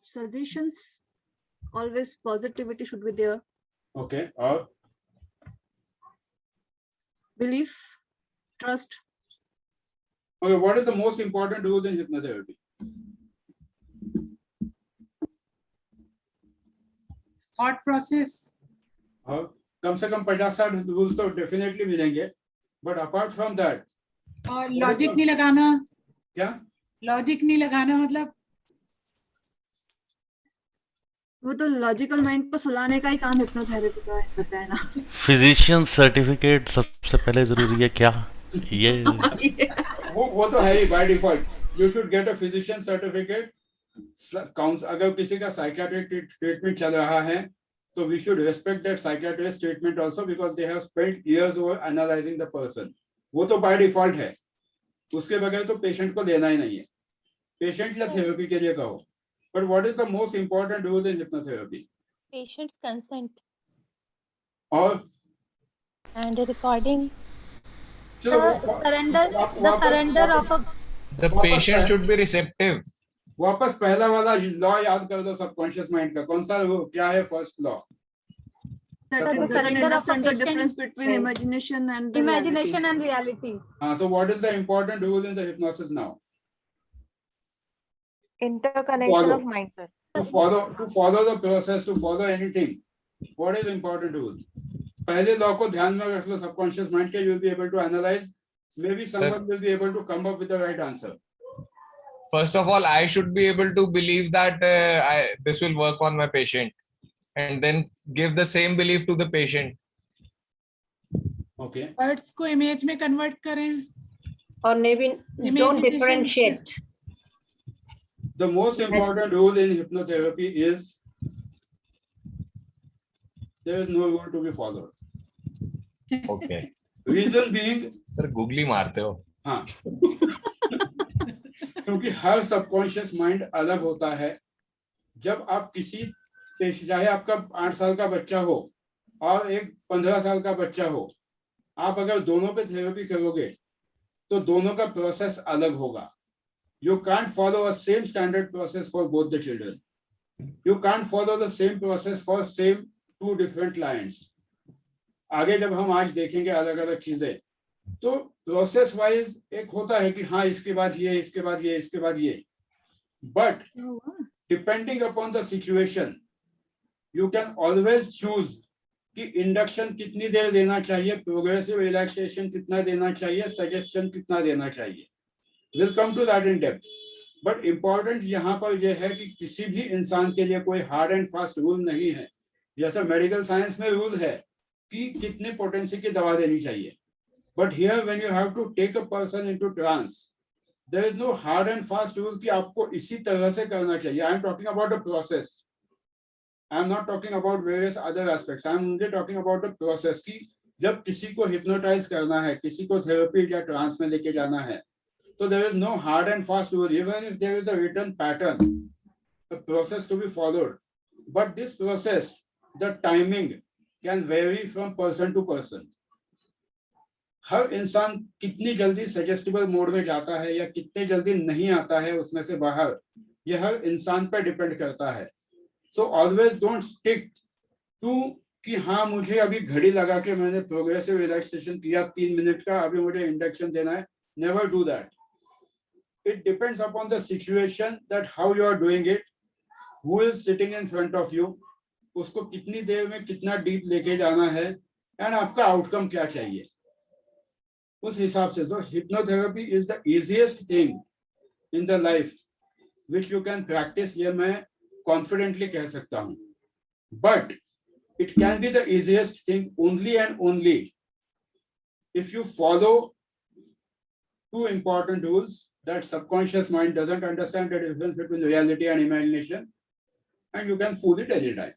Suggestions, always positivity should be there. Okay. Or Belief, trust. okay, what is the most important rule in hypnotherapy? Thought process, और कम से कम 50-60 rules तो definitely मिलेंगे, but apart from that और logic नहीं लगाना। क्या logic नहीं लगाना मतलब वो तो लॉजिकल माइंड को सुलाने का ही काम हिप्नोथेरेपी का होता है ना। फिजिशियन सर्टिफिकेट सबसे पहले जरूरी है क्या? ये वो तो है ही by default. You should get a physician certificate. अगर किसी का साइकियाट्रिक ट्रीटमेंट चल रहा है तो we should respect that psychiatrist treatment also because they have spent years over analysing the person. वो तो बाय डिफॉल्ट है, उसके बगैर तो पेशेंट को देना ही नहीं है। पेशेंट या थेरेपी के लिए कहो, but what is the most important rule in hypnotherapy? Patient consent और and recording. surrender of a The patient should be receptive. वापस पहला वाला लॉ याद कर दो सबकॉन्शियस माइंड का। कौन सा क्या है first law? That it doesn't understand the difference between imagination and the imagination and reality. So what is the important rule in the hypnosis now? Interconnection of mind, sir. To follow the process, to follow anything, what is important rule? पहले law को ध्यान में रख लो subconscious mind के। You will be able to analyze. Maybe someone will be able to come up with the right answer. First of all, I should be able to believe that this will work on my patient, and then give the same belief to the patient. Okay. Words को image में convert करें और maybe don't differentiate. The most important rule in hypnotherapy is there is no rule to be followed. Okay. Reason being, Sir, googly मारते हो? हाँ, क्योंकि हर subconscious mind अलग होता है। जब आप किसी चाहे आपका 8 साल का बच्चा हो और एक 15 साल का बच्चा हो, आप अगर दोनों पे थेरेपी करोगे तो दोनों का प्रोसेस अलग होगा। You can't follow a same standard process for both the children. You can't follow the same process for same 2 different clients. आगे जब हम आज देखेंगे अलग अलग चीजें, तो प्रोसेस वाइज एक होता है कि हाँ इसके बाद ये, इसके बाद ये, इसके बाद ये, but depending upon the situation you can always choose कि इंडक्शन कितनी देर देना चाहिए, प्रोग्रेसिव रिलैक्सेशन कितना देना चाहिए, सजेशन कितना देना चाहिए। Will come to that in depth, but important यहाँ पर यह है कि किसी भी इंसान के लिए कोई हार्ड एंड फास्ट रूल नहीं है। जैसा मेडिकल साइंस में रूल है कि कितने पोटेंसी की दवा देनी चाहिए, but here when you have to take a person into trance, there is no hard and fast rule कि आपको इसी तरह से करना चाहिए। I am talking about the process. I am not talking about various other aspects. I am only talking about the process कि जब किसी को hypnotize करना है, किसी को therapy या trance में लेके जाना है, तो there is no hard and fast rule. Even if there is a written pattern, a process to be followed, but this process, the timing can vary from person to person. हर इंसान कितनी जल्दी suggestible mode में जाता है या कितने जल्दी नहीं आता है उसमें से बाहर, यह हर इंसान पर डिपेंड करता है। So always don't stick to कि हाँ मुझे अभी घड़ी लगा के मैंने प्रोग्रेसिव रिलैक्सेशन किया 3 मिनट का, अभी मुझे इंडक्शन देना है। Never do that. It depends upon the situation that how you are doing it, who is sitting in front of you, उसको कितनी देर में कितना डीप लेके जाना है, एंड आपका आउटकम क्या चाहिए, उस हिसाब से। So hypnotherapy is the easiest thing in the life which you can practice, ये मैं confidently कह सकता हूँ, but it can be the easiest thing only and only if you follow 2 important rules that subconscious mind doesn't understand the difference between reality and imagination, and you can fool it any time.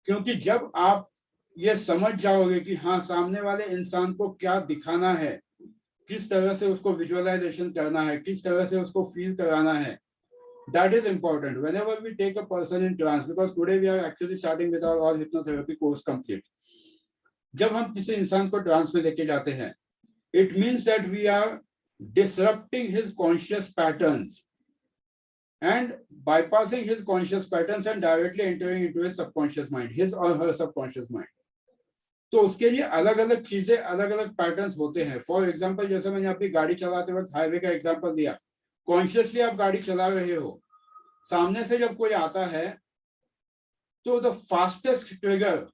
क्योंकि जब आप ये समझ जाओगे कि हाँ सामने वाले इंसान को क्या दिखाना है किस तरह से उसको विजुअलाइजेशन करना है, किस तरह से उसको फील कराना है, that is important whenever we take a person in trance, because today we are actually starting with our all hypnotherapy course complete. जब हम किसी इंसान को ट्रांस में लेके जाते हैं, it means that we are disrupting his conscious patterns and bypassing his conscious patterns and directly entering into his subconscious mind, his or her subconscious mind. तो उसके लिए अलग अलग चीजें, अलग अलग पैटर्न्स होते हैं. फॉर एग्जाम्पल, जैसे मैंने अपनी गाड़ी चलाते वक्त हाईवे का एग्जाम्पल दिया, कॉन्शियसली आप गाड़ी चला रहे हो, सामने से जब कोई आता है तो the fastest trigger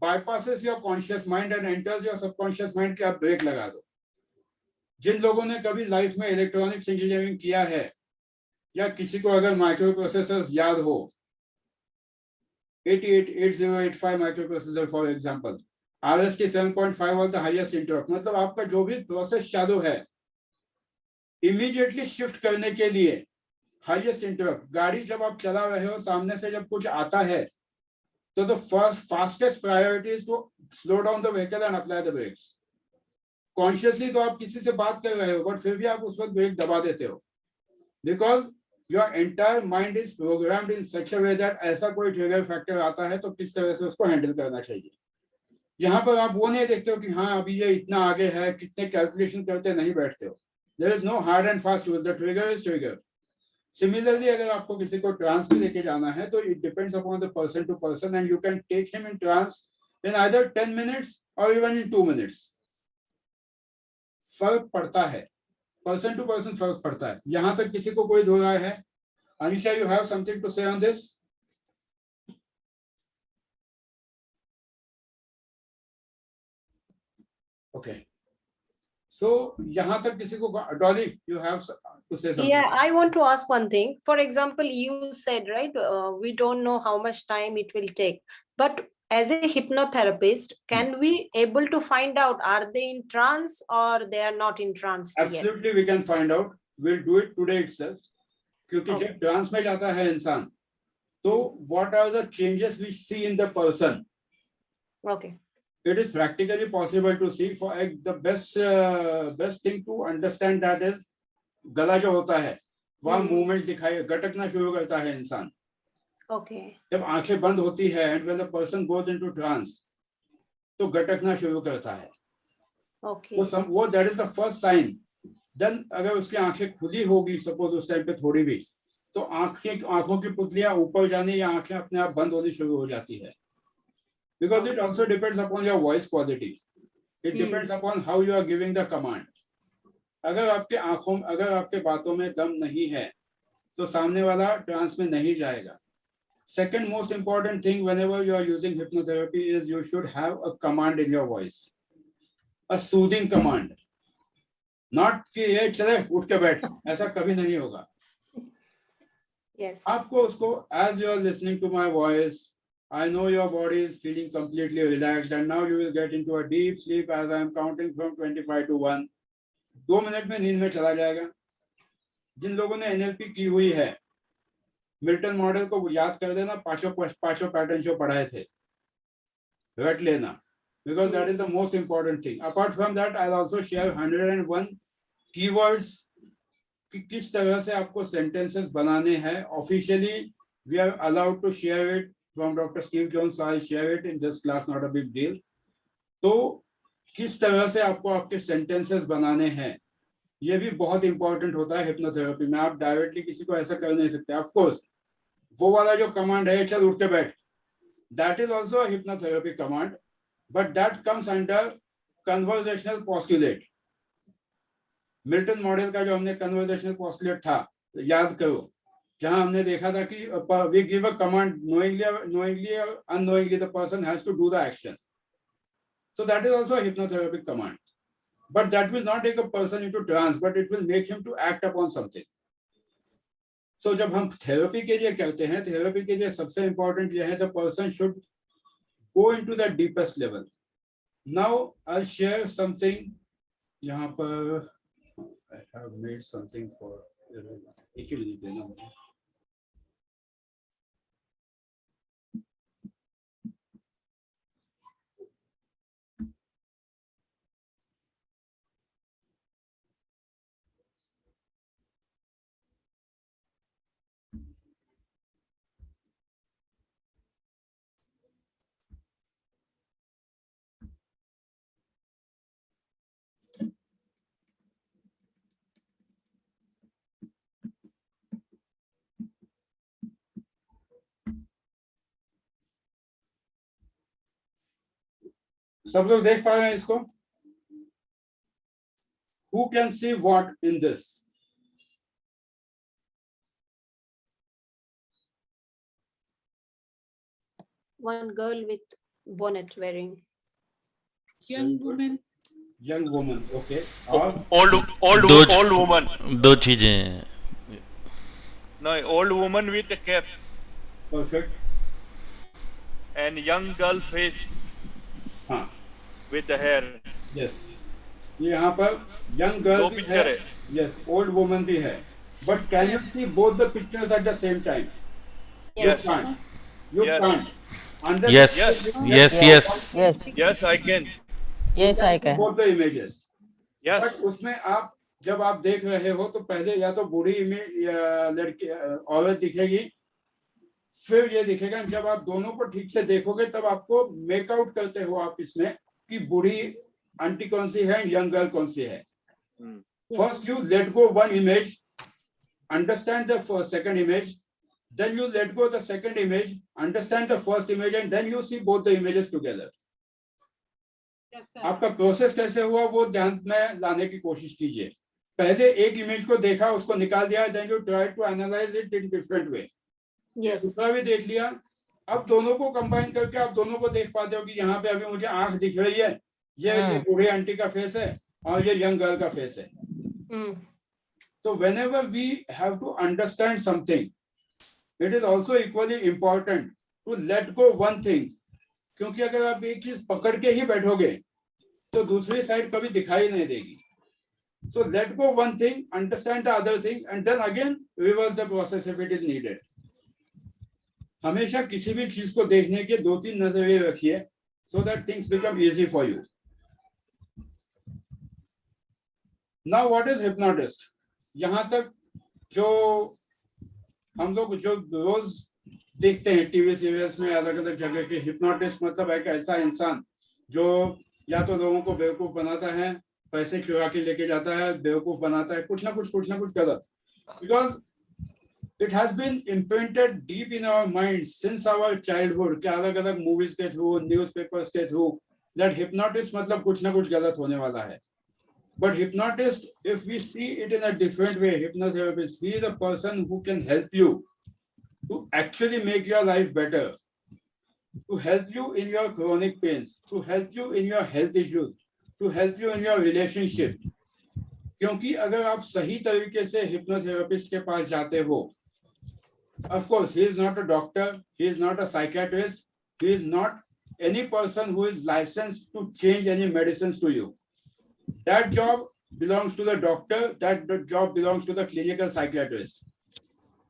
bypasses your conscious mind and enters your subconscious mind कि आप ब्रेक लगा दो. जिन लोगों ने कभी लाइफ में इलेक्ट्रॉनिक्स इंजीनियरिंग किया है, या किसी को अगर माइक्रो प्रोसेसर्स याद हो, 8085 micro processor for example, RST 7.5 was the highest interrupt. मतलब आपका जो भी प्रोसेस चालू है, इमीडिएटली शिफ्ट करने के लिए हाईएस्ट इंटरप्ट. गाड़ी जब आप चला रहे हो, सामने से जब कुछ आता है, तो the first fastest priority is to slow down the vehicle and apply the brakes. Consciously तो आप किसी से बात कर रहे हो, बट फिर भी आप उस वक्त ब्रेक दबा देते हो, because your entire mind is programmed in such a way that ऐसा कोई ट्रिगर फैक्टर आता है तो किस तरह से उसको हैंडल करना चाहिए. यहाँ पर आप वो नहीं देखते हो कि हाँ अभी ये इतना आगे है, कितने कैलकुलेशन करते नहीं बैठते हो. There is no hard and fast rule, the trigger is trigger. Similarly अगर आपको किसी को ट्रांस में लेके जाना है, तो it depends upon the person to person and you can take him in trance in either 10 minutes और इवन इन 2 मिनट्स. फर्क पड़ता है, पर्सन टू पर्सन फर्क पड़ता है. यहां तक किसी को कोई दो राय है? Anisha, you have something to say on this? Okay, so यहाँ तक किसी को, Dolly, you have to say something. Yeah, I want to ask one thing. For example, you said, right, we don't know how much time it will take, but as a hypnotherapist, can we able to find out are they in trance or they are not in trance yet? Absolutely, we can find out. We'll do it today itself. क्योंकि जब trans में जाता है इंसान, तो what are the changes we see in the person? Okay. It is practically possible to see. For the best thing to understand that is, गला जो होता है, वहाँ मूवमेंट दिखाई, गटकना शुरू करता है इंसान. Okay. जब आंखें बंद होती है, and when the person goes into trance, तो गटकना शुरू करता है. Okay. वो that is the first sign. Then अगर उसकी आंखें खुली होगी, सपोज उस टाइम पे थोड़ी भी, तो आंखों की पुतलियां ऊपर जाने या आंखें अपने आप बंद होनी शुरू हो जाती है. Because it also depends upon your voice quality. It depends upon how you are giving the command. अगर आपके बातों में दम नहीं है, तो सामने वाला ट्रांस में नहीं जाएगा. Second most important thing whenever you are using hypnotherapy is you should have a command in your voice, a soothing command. Not कि ये चले उठ के बैठ, ऐसा कभी नहीं होगा. Yes. आपको उसको, as you are listening to my voice, I know your body is feeling completely relaxed and now you will get into a deep sleep as I am counting from 25 to 1. 2 minute में नींद में चला जाएगा. जिन लोगों ने NLP की हुई है, मिल्टन मॉडल को याद कर देना, पांचों पैटर्न जो पढ़ाए थे रट लेना, because that is the most important thing. Apart from that, I'll also share 101 keywords कि किस तरह से आपको sentences बनाने हैं. Officially, we are allowed to share it from Dr. Steve Jones. I'll share it in this class, not a big deal. तो किस तरह से आपको आपके sentences बनाने हैं, ये भी बहुत important होता है hypnotherapy में. आप directly किसी को ऐसा कर नहीं सकते. Of course, वो वाला जो command है, चल उठ के बैठ, that is also a hypnotherapy command, but that comes under conversational postulate. Milton model का जो हमने conversational postulate था, याद करो, जहां हमने देखा था कि we give a command, knowingly or unknowingly the person has to do the action. So that is also a hypnotherapy command, but that will not take a person into trance, but it will make him to act upon something. So जब हम therapy के लिए कहते हैं, therapy के लिए सबसे important ये है, the person should go into the deepest level. Now I'll share something. यहाँ पर I have made something for एक ही मिनट देना मुझे. सब लोग देख पा रहे हैं इसको? Who can see what in this? One girl with bonnet wearing. Young woman. Young woman, okay. और old woman. दो चीजें No, old woman with a cap perfect. and young girl face हाँ, with the hair. yes. ये यहाँ पर young girl दो भी picture है. yes, old woman भी है. But can you see both the pictures at the same time? Yes. You can't. You Yes. can't. Unless yes you can yes just yes Yes, Yes, I can. yes, I see can. both the images. Yes. But उसमें आप जब आप देख रहे हो तो पहले या तो बूढ़ी इमेज लड़की औरत दिखेगी, फिर ये दिखेगा। जब आप दोनों को ठीक से देखोगे तब आपको मेकआउट करते हो आप इसमें कि बूढ़ी आंटी कौन सी है, यंग गर्ल कौन सी है। First you let go one image, understand the second image, then you let go the second image, understand the first image, and then you see both the images together. Yes, sir. आपका process कैसे हुआ वो ध्यान में लाने की कोशिश कीजिए। पहले एक इमेज को देखा, उसको निकाल दिया, then you try to analyze it in different way. Yes. दूसरा भी देख लिया, अब दोनों को कंबाइन करके आप दोनों को देख पाते हो कि यहाँ पे अभी मुझे आंख दिख रही है, ये बूढ़ी आंटी का फेस है और ये यंग गर्ल का फेस है। So whenever we have to understand something, it is also equally important to let go one thing. क्योंकि अगर आप एक चीज पकड़ के ही बैठोगे तो दूसरी साइड कभी दिखाई नहीं देगी। So let go one thing, understand the other thing, and then again reverse the process if it is needed. हमेशा किसी भी चीज को देखने के दो तीन नजरिए रखिए so that things become easy for you. Now what is hypnotist? यहाँ तक जो हम लोग जो रोज देखते हैं टीवी सीरियल्स में अलग अलग जगह के, हिप्नोटिस्ट मतलब एक ऐसा इंसान जो या तो लोगों को बेवकूफ बनाता है, पैसे चुरा के लेके जाता है, बेवकूफ बनाता है, कुछ ना कुछ गलत। Because it has been imprinted deep in our mind since our childhood, के अलग अलग मूवीज के थ्रू, न्यूज़पेपर्स के थ्रू, दैट हिप्नोटिस्ट मतलब कुछ ना कुछ गलत होने वाला है। But hypnotist, if we see it in a different way, hypnotherapist, he is a person who can help you to actually make your life better, to help you in your chronic pains, to help you in your health issues, to help you in your relationship. क्योंकि अगर आप सही तरीके से hypnotherapist के पास जाते हो, of course he is not a doctor, he is not a psychiatrist, he is not any person who is licensed to change any medicines to you. That job belongs to the doctor, that job belongs to the clinical psychiatrist.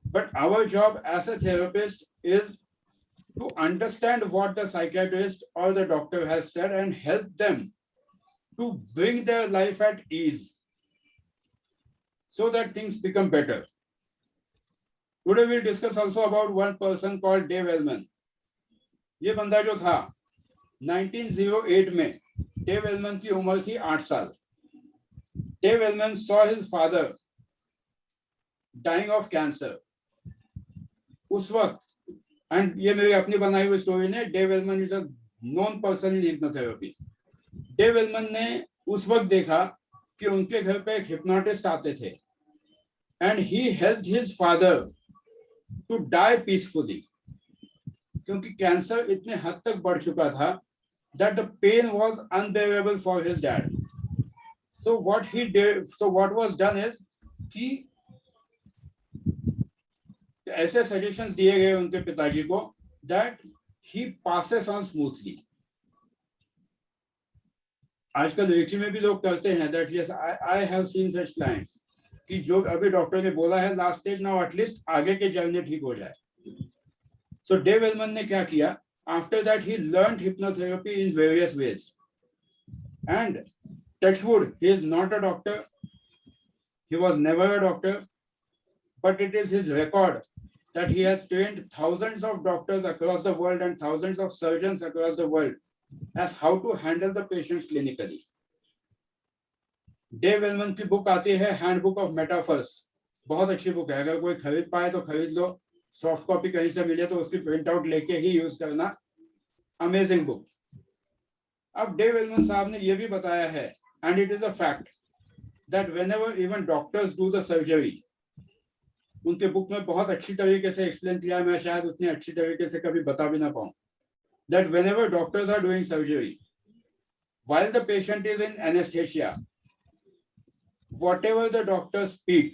But our job as a therapist is to understand what the psychiatrist or the doctor has said and help them to bring their life at ease so that things become better. Today we'll discuss also about one person called Dave Elman. ये बंदा जो था 1908 में, Dave Elman की उम्र थी 8 साल. Dave Elman saw his father dying of cancer. उस वक्त, and ये मेरी अपनी बनाई हुई स्टोरी ने, Dave Elman is a known person in hypnotherapy. Dave Elman ने उस वक्त देखा कि उनके घर पे एक hypnotist आते थे, and he helped his father to die peacefully. क्योंकि कैंसर इतने हद तक बढ़ चुका था that the pain was unbearable for his dad. So what he did, so what was done is कि ऐसे suggestions दिए गए उनके पिताजी को that he passes on smoothly. आजकल रिक्शे में भी लोग करते हैं that yes, I have seen such clients कि जो अभी डॉक्टर ने बोला है last stage now at least आगे के जर्नी ठीक हो जाए. So Dave Elman ने क्या किया? After that he learned hypnotherapy in various ways. And touchwood, he is not a doctor. He was never a doctor, but it is his record that he has trained thousands of doctors across the world and thousands of surgeons across the world as how to handle the patients clinically. Dave Elman की book आती है handbook of metaphors, बहुत अच्छी book है, अगर कोई खरीद पाए तो खरीद लो, सॉफ्ट कॉपी कहीं से मिले तो उसकी प्रिंट आउट लेके ही यूज करना, अमेजिंग बुक. अब डेव एलमन साहब ने ये भी बताया है, and it is a fact, that whenever even doctors do the surgery, उनके बुक में बहुत अच्छी तरीके से एक्सप्लेन किया है, मैं शायद उतनी अच्छी तरीके से कभी बता भी ना पाऊं, that whenever doctors are doing surgery, while the patient is in anesthesia, whatever the doctors speak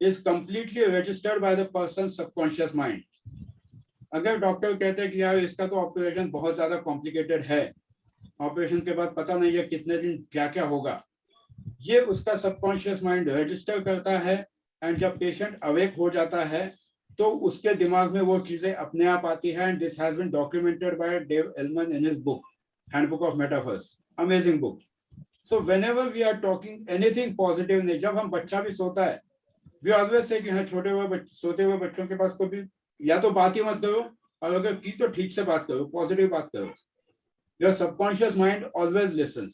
is completely registered by the person's subconscious mind. अगर डॉक्टर कहते हैं कि यार इसका तो ऑपरेशन बहुत ज्यादा कॉम्प्लिकेटेड है, ऑपरेशन के बाद पता नहीं है कितने दिन क्या क्या होगा, ये उसका सबकॉन्शियस माइंड रजिस्टर करता है, एंड जब पेशेंट अवेक हो जाता है तो उसके दिमाग में वो चीजें अपने आप आती है, and this has been documented by Dave Elman in his book Handbook of Metaphors, amazing book. So whenever we are talking anything positive, जब हम बच्चा भी सोता है, we always say कि हाँ सोते हुए बच्चों के पास कभी या तो बात ही मत करो, और अगर की तो ठीक से बात करो, पॉजिटिव बात करो. Your subconscious mind always listens.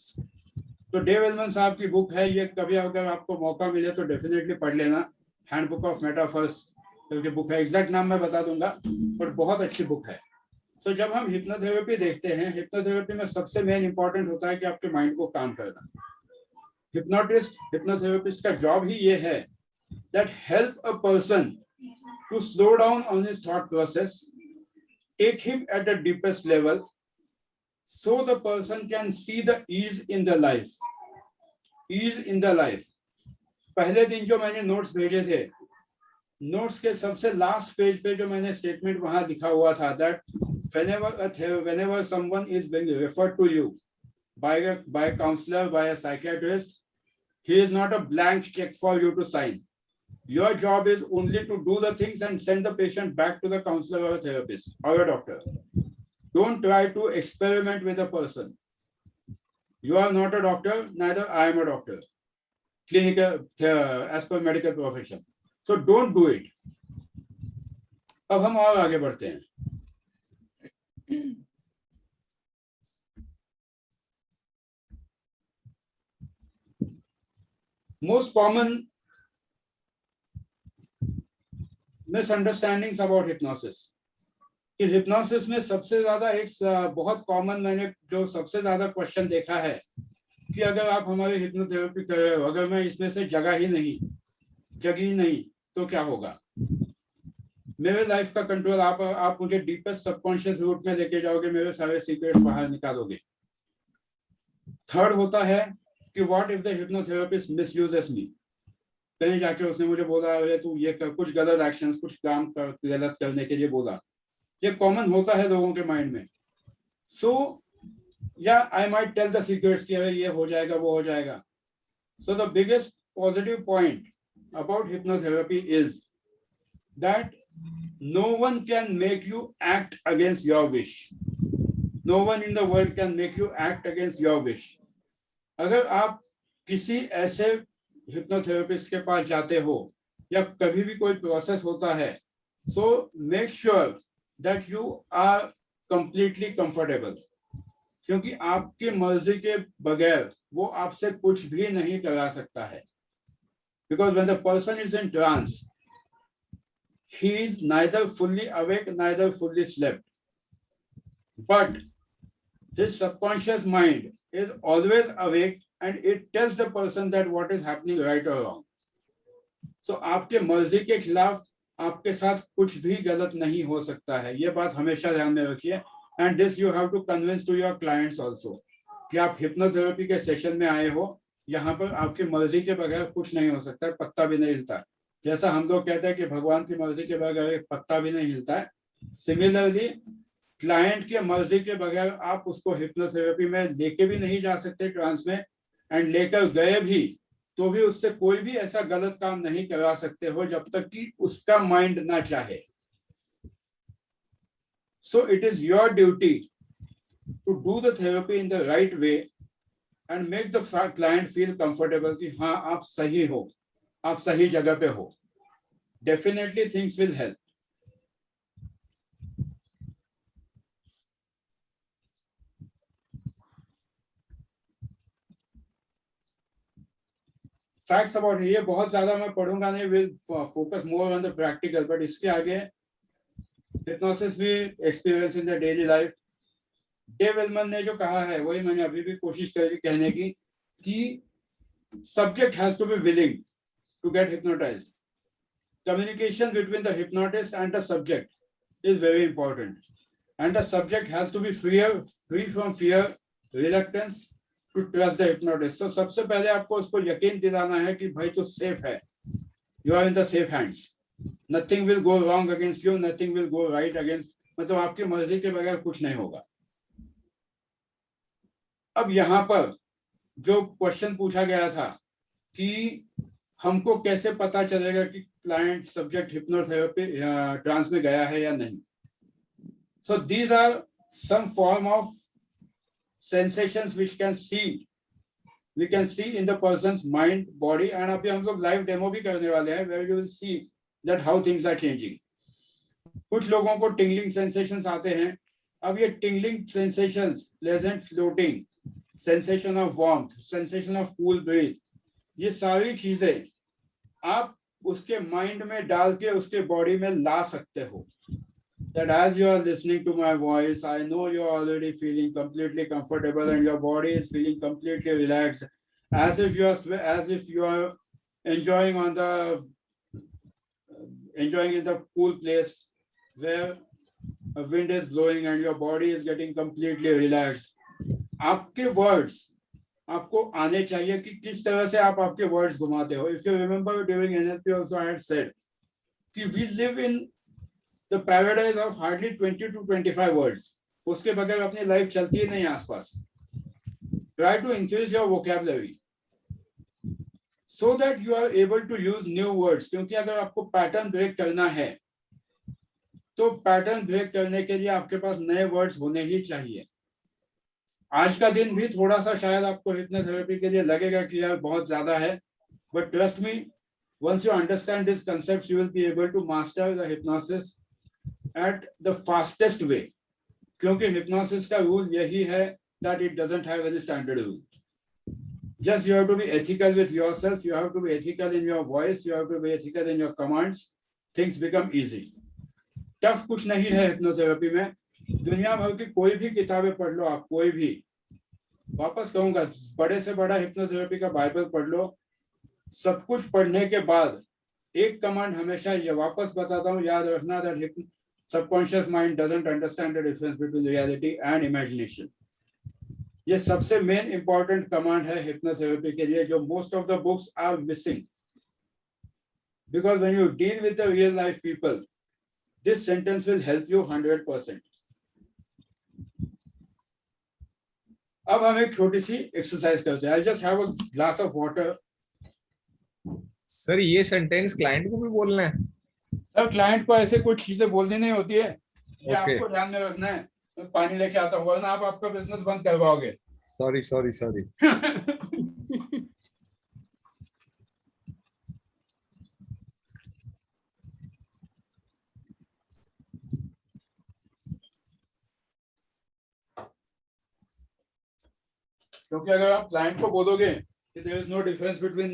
तो डेव एलमन साहब की बुक है ये, कभी अगर आपको मौका मिले तो डेफिनेटली पढ़ लेना, हैंडबुक ऑफ मेटाफर्स करके बुक है, एग्जैक्ट नाम मैं बता दूंगा, पर बहुत अच्छी बुक है. So, जब हम हिप्नोथेरेपी देखते हैं, हिप्नोथेरेपी में सबसे मेन इंपॉर्टेंट होता है कि आपके माइंड को काम करना. हिप्नोथेरेपिस्ट का जॉब ही ये है that help a person to slow down on his thought process, take him at the deepest level, so the person can see the ease in the life. Ease in the life. पहले दिन जो मैंने notes भेजे थे, notes के सबसे last page पे जो मैंने स्टेटमेंट वहां लिखा हुआ था, that whenever someone is being referred to you by a counselor, by a psychiatrist, he is not a blank check for you to sign. Your job is only to do the things and send the patient back to the counselor or a therapist or a doctor. Don't try to experiment with a person. You are not a doctor, neither I am a doctor, clinical as per medical profession. So don't do it. अब हम और आगे बढ़ते हैं. Most common misunderstandings about hypnosis. कि hypnosis में सबसे ज्यादा एक बहुत कॉमन मैंने जो सबसे ज्यादा क्वेश्चन देखा है कि अगर आप हमारी हिप्नोथेरेपी कर रहे हो, अगर मैं इसमें से जगी नहीं तो क्या होगा? मेरे लाइफ का कंट्रोल आप मुझे डीपेस्ट सबकॉन्शियस रूट में लेके जाओगे, मेरे सारे सीक्रेट बाहर निकालोगे. थर्ड होता है कि व्हाट इफ द हिप्नोथेरेपिस्ट मिसयूजेस मी. कहीं जाके उसने मुझे बोला अरे तू ये कर, कुछ गलत एक्शंस, कुछ काम गलत करने के लिए बोला. ये कॉमन होता है लोगों के माइंड में. सो या I might tell the secrets कि अरे ये हो जाएगा वो हो जाएगा. So the biggest positive point about hypnotherapy is that no one can make you act against your wish. No one in the world can make you act against your wish. अगर आप किसी ऐसे हिप्नोथेरेपिस्ट के पास जाते हो या कभी भी कोई प्रोसेस होता है, so make sure that you are completely comfortable. क्योंकि आपकी मर्जी के बगैर वो आपसे कुछ भी नहीं करा सकता है. Because when the person is in trance, he is neither fully awake, neither fully slept. But his subconscious mind is always awake and it tells the person that what is happening right or wrong. So आपके मर्जी के खिलाफ आपके साथ कुछ भी गलत नहीं हो सकता है. ये बात हमेशा ध्यान में रखिए. And this you have to convince to your clients also कि आप हिप्नोथेरेपी के सेशन में आए हो, यहाँ पर आपकी मर्जी के बगैर कुछ नहीं हो सकता है, पत्ता भी नहीं हिलता. जैसा हम लोग कहते हैं कि भगवान की मर्जी के बगैर एक पत्ता भी नहीं हिलता है, सिमिलरली क्लाइंट के मर्जी के बगैर आप उसको हिप्नोथेरेपी में लेके भी नहीं जा सकते ट्रांस में, एंड लेकर गए भी तो भी उससे कोई भी ऐसा गलत काम नहीं करा सकते हो जब तक कि उसका माइंड ना चाहे. So it is your duty to do the therapy in the right way and make the client feel comfortable कि हाँ आप सही हो, आप सही जगह पे हो. Definitely things will help. Facts about ये बहुत ज्यादा मैं पढ़ूंगा नहीं, will focus more on the practical. But इसके आगे हिप्नोसिस भी experience in the daily life, Dave Elman ने जो कहा है वही मैंने अभी भी कोशिश करी कहने की कि subject has to be willing to get hypnotized. Communication between the hypnotist and the subject is very important, and the subject has to be free from fear, reluctance to trust the hypnotist. So सबसे पहले आपको उसको यकीन दिलाना है कि भाई तो safe है, you are in the safe hands. Nothing will go wrong against you, nothing will go right against, मतलब आपकी मर्जी के बगैर कुछ नहीं होगा. अब यहाँ पर जो क्वेश्चन पूछा गया था कि हमको कैसे पता चलेगा कि क्लाइंट सब्जेक्ट हिप्नोथेरेपी ट्रांस में गया है या नहीं. So these are some form of sensations which we can see in the person's mind body. And अभी हम लोग लाइव डेमो भी करने वाले हैं where you will see that how things are changing. कुछ लोगों को टिंगलिंग सेंसेशंस आते हैं. अब ये tingling sensations, pleasant floating, sensation of warmth, sensation of cool breath, ये सारी चीजें आप उसके माइंड में डाल के उसके बॉडी में ला सकते हो. That as you are listening to my voice, I know you are already feeling completely comfortable and your body is feeling completely relaxed, as if you are enjoying in the cool place where a wind is blowing and your body is getting completely relaxed. आपके words आपको आने चाहिए कि किस तरह से आप आपके वर्ड्स घुमाते हो. If you remember during NLP also I had said कि we live in the paradise of hardly 20 to 25 words. उसके बगैर अपनी लाइफ चलती ही नहीं आसपास. Try to increase your vocabulary so that you are able to use new words. क्योंकि अगर आपको पैटर्न ब्रेक करना है तो पैटर्न ब्रेक करने के लिए आपके पास नए वर्ड्स होने ही चाहिए. आज का दिन भी थोड़ा सा शायद आपको हिप्नोथेरेपी के लिए लगेगा कि यार बहुत ज्यादा है, but trust me, once you understand these concepts you will be able to master the hypnosis at the fastest way. क्योंकि hypnosis का रूल यही है that it doesn't have any standard rule. Just you have to be ethical with yourself, you have to be ethical in your voice, you have to be ethical in your commands. Things become easy. Tough कुछ नहीं है hypnotherapy में. दुनिया भर की कोई भी किताबें पढ़ लो आप, कोई भी, वापस कहूंगा बड़े से बड़ा हिप्नोथेरेपी का बाइबल पढ़ लो. सब कुछ पढ़ने के बाद एक कमांड हमेशा ये वापस बताता हूँ, याद रखना that subconscious mind doesn't understand the difference between reality and imagination. ये सबसे मेन इंपॉर्टेंट कमांड है हिप्नोथेरेपी के लिए, जो most of the books are missing. Because when you deal with the real life people this sentence will help you 100%. अब हम एक छोटी सी एक्सरसाइज करते हैं. I just have a glass of water. Sir ये सेंटेंस क्लाइंट को भी बोलना है? सर क्लाइंट को ऐसे कुछ चीजें बोलनी नहीं होती है, ये Okay. आपको ध्यान में रखना है. मैं पानी लेके आता हूँ वरना आप आपका बिजनेस बंद करवाओगे. सॉरी. क्योंकि अगर आप क्लाइंट को बोलोगे कि there is no difference between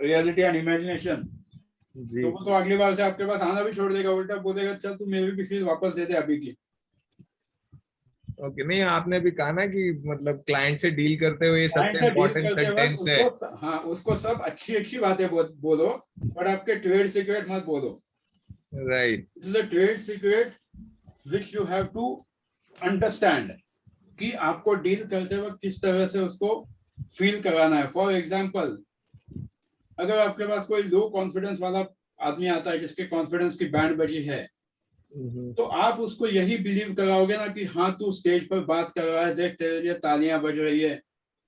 reality and imagination, जी. तो वो तो अगली बार से आपके पास आना भी छोड़ देगा. उल्टा बोलेगा चल तू मेरी भी फीस वापस दे दे अभी की. ओके, नहीं आपने भी कहा ना कि मतलब क्लाइंट से डील करते हुए ये सबसे इम्पोर्टेंट सेंटेंस है. हाँ, उसको सब अच्छी बातें बोलो, पर आपके ट्रेड सीक्रेट मत बोलो. Right. This is a trade secret which you have to understand कि आपको डील करते वक्त किस तरह से उसको फील कराना है. फॉर एग्जाम्पल, अगर आपके पास कोई लो कॉन्फिडेंस वाला आदमी आता है जिसके कॉन्फिडेंस की बैंड बजी है, तो आप उसको यही बिलीव कराओगे ना कि हाँ तू स्टेज पर बात कर रहा है, देख तेरे लिए तालियां बज रही है.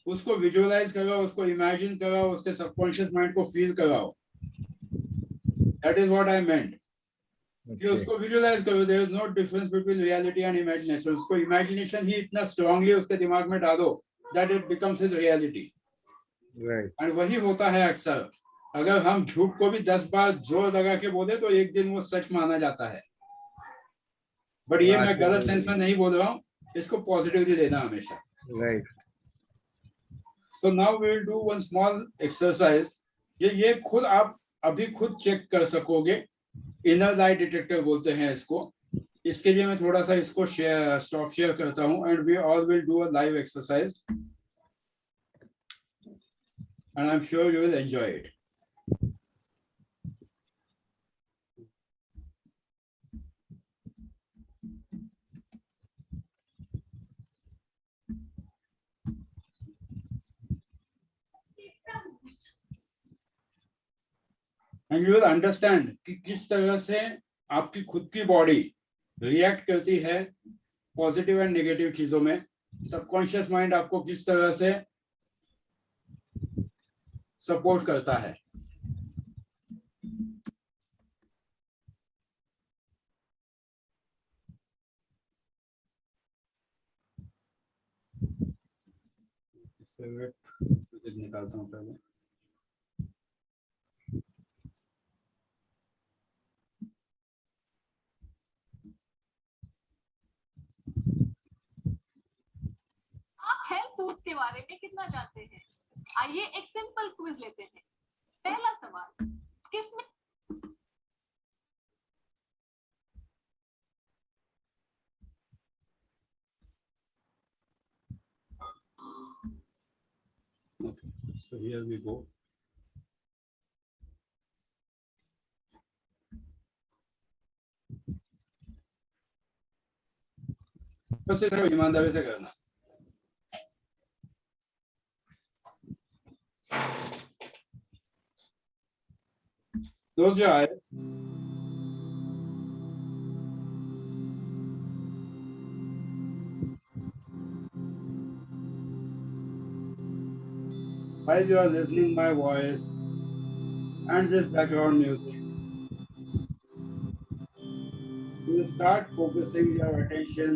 उसको विजुअलाइज कराओ, उसको इमेजिन कराओ, उसके सबकॉन्शियस माइंड को फील कराओ. That is what I meant. कि उसको विजुअलाइज करो. There is no difference between reality and imagination. उसको इमेजिनेशन ही इतना स्ट्रांगली उसके दिमाग में डालो that it becomes his reality. Right. And वही होता है अक्सर. अगर हम झूठ को भी 10 बार जोर लगा के बोले तो एक दिन वो सच माना जाता है. बट ये मैं गलत सेंस में नहीं बोल रहा हूँ, इसको पॉजिटिवली लेना हमेशा. Right. So now we will do one small exercise. ये खुद आप अभी खुद चेक कर सकोगे. इनर लाइट डिटेक्टर बोलते हैं इसको. इसके लिए मैं थोड़ा सा इसको स्टॉप शेयर करता हूँ and we all will do a live exercise and I am sure you will enjoy it. And you will understand कि किस तरह से आपकी खुद की बॉडी रिएक्ट करती है पॉजिटिव एंड नेगेटिव चीजों में. सबकॉन्शियस माइंड आपको किस तरह से सपोर्ट करता है. फेवरेट निकालता हूँ पहले. आप हेल्थ फूड्स के बारे में कितना जानते हैं? आइए एक सिंपल क्विज लेते हैं. पहला सवाल, किसने Okay, so here we go. बस इसे ईमानदारी से करना. Close your eyes. While you are listening my voice and this background music, you will start focusing your attention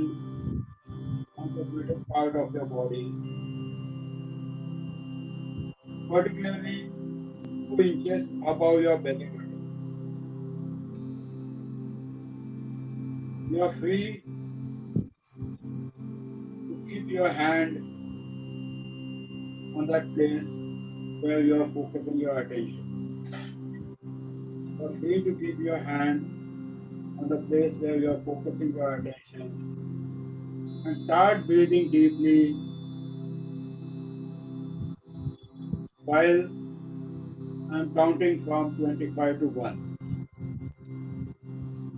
on the middle part of your body, particularly 2 inches above your belly button. You are free to keep your hand on that place where you are focusing your attention. You are free to keep your hand on the place where you are focusing your attention and start breathing deeply while I am counting from 25 to 1.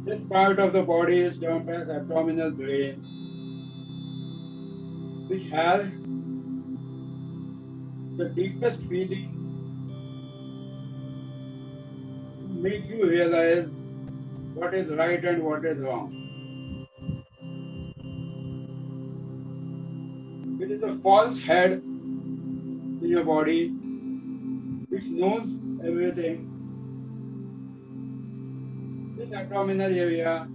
This part of the body is termed as abdominal brain, which has the deepest feeling to make you realize what is right and what is wrong. It is a false head in your body which knows everything. This abdominal area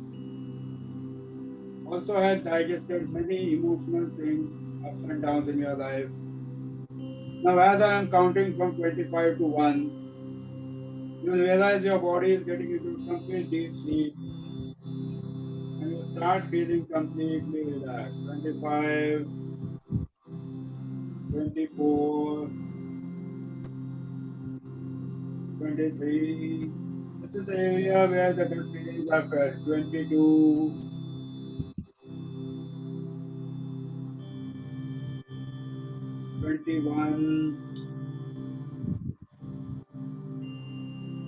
also has digested many emotional things, ups and downs in your life. Now, as I am counting from 25 to 1, you will realize your body is getting into complete deep sleep and you start feeling completely relaxed. 25, 24, 23. This is the area where the gut feelings are felt. 22, 21,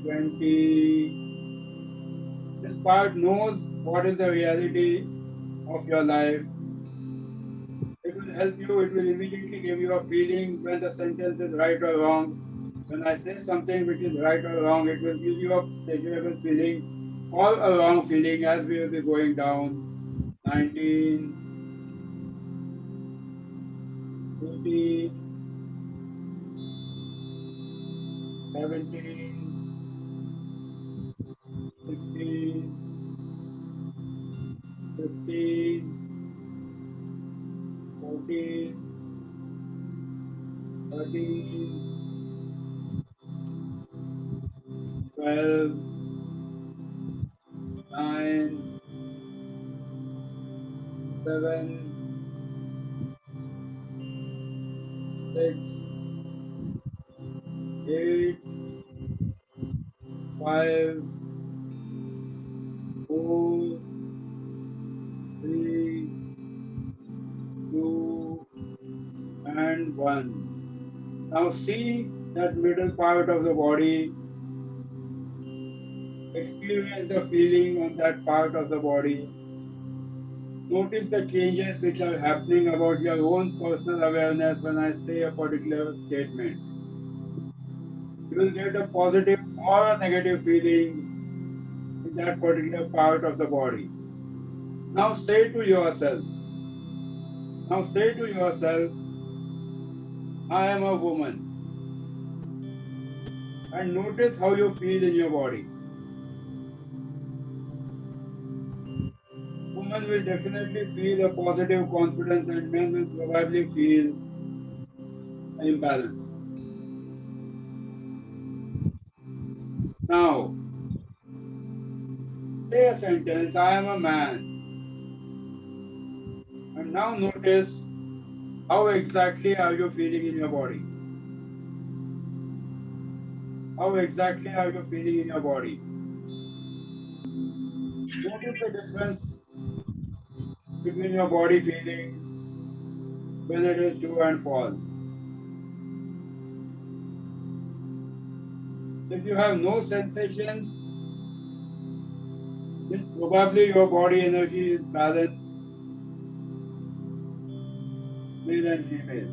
20. This part knows what is the reality of your life. It will help you, it will immediately give you a feeling when the sentence is right or wrong. When I say something which is right or wrong, it will give you a pleasurable feeling or a wrong feeling as we will be going down. 19, 18, 17, 16, 15, 14, 13, 12, 9, 7, 6, 8, 5, 4, 1. Now see that middle part of the body. Experience the feeling on that part of the body. Notice the changes which are happening about your own personal awareness when I say a particular statement. You will get a positive or a negative feeling in that particular part of the body. Now say to yourself, I am a woman. And notice how you feel in your body. Women will definitely feel a positive confidence and men will probably feel an imbalance. Now, say a sentence, I am a man. And now notice how exactly are you feeling in your body. How exactly are you feeling in your body? Notice the difference between your body feeling when it is true and false. If you have no sensations, then probably your body energy is balanced, male and female.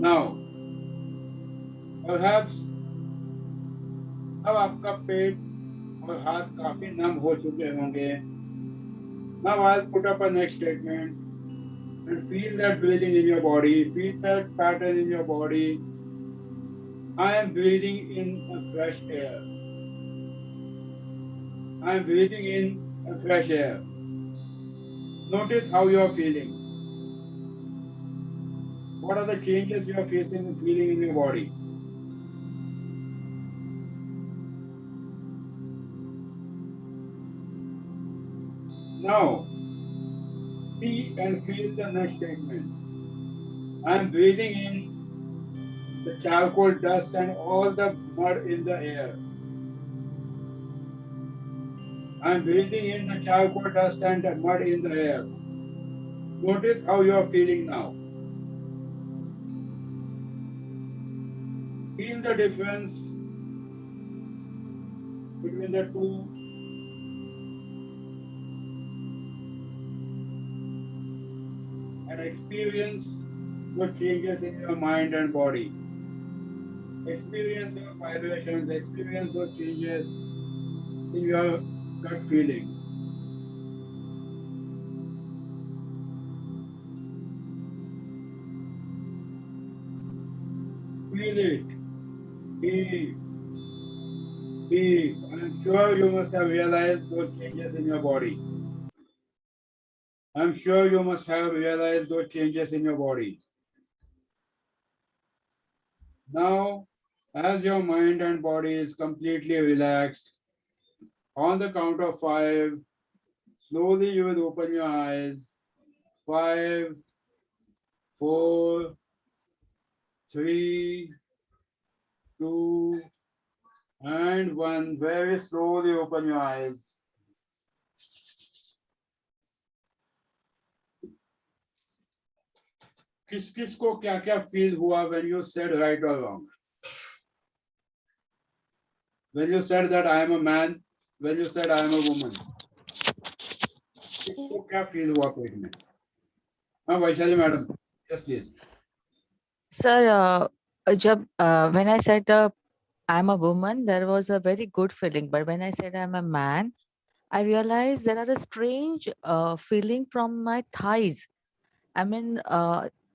Now, perhaps अब आपका पेट और हाथ काफी नम हो चुके होंगे. Now I'll put up a next statement and feel that breathing in your body, feel that pattern in your body. I am breathing in a fresh air. I am breathing in a fresh air. Notice how you are feeling. What are the changes you are facing and feeling in your body? Now, see and feel the next statement. I am breathing in the charcoal dust and all the mud in the air. I am breathing in the charcoal dust and the mud in the air. Notice how you are feeling now. Feel the difference between the two. And experience what changes in your mind and body. Experience your vibrations, experience what changes in your gut feeling. Feel it. Deep. Deep. I'm sure you must have realized those changes in your body. I'm sure you must have realized those changes in your body. Now, as your mind and body is completely relaxed, on the count of 5, slowly you will open your eyes. 5, 4, 3, 2, and 1. Very slowly open your eyes. किस को क्या क्या feel हुआ when you said right or wrong? When you said that I am a man, when you said I am a woman, किसको क्या feel हुआ पेट में? हाँ Vaishali madam, yes please. Sir, when I said I'm a woman, there was a very good feeling. But when I said I'm a man, I realized there are a strange feeling from my thighs. I mean,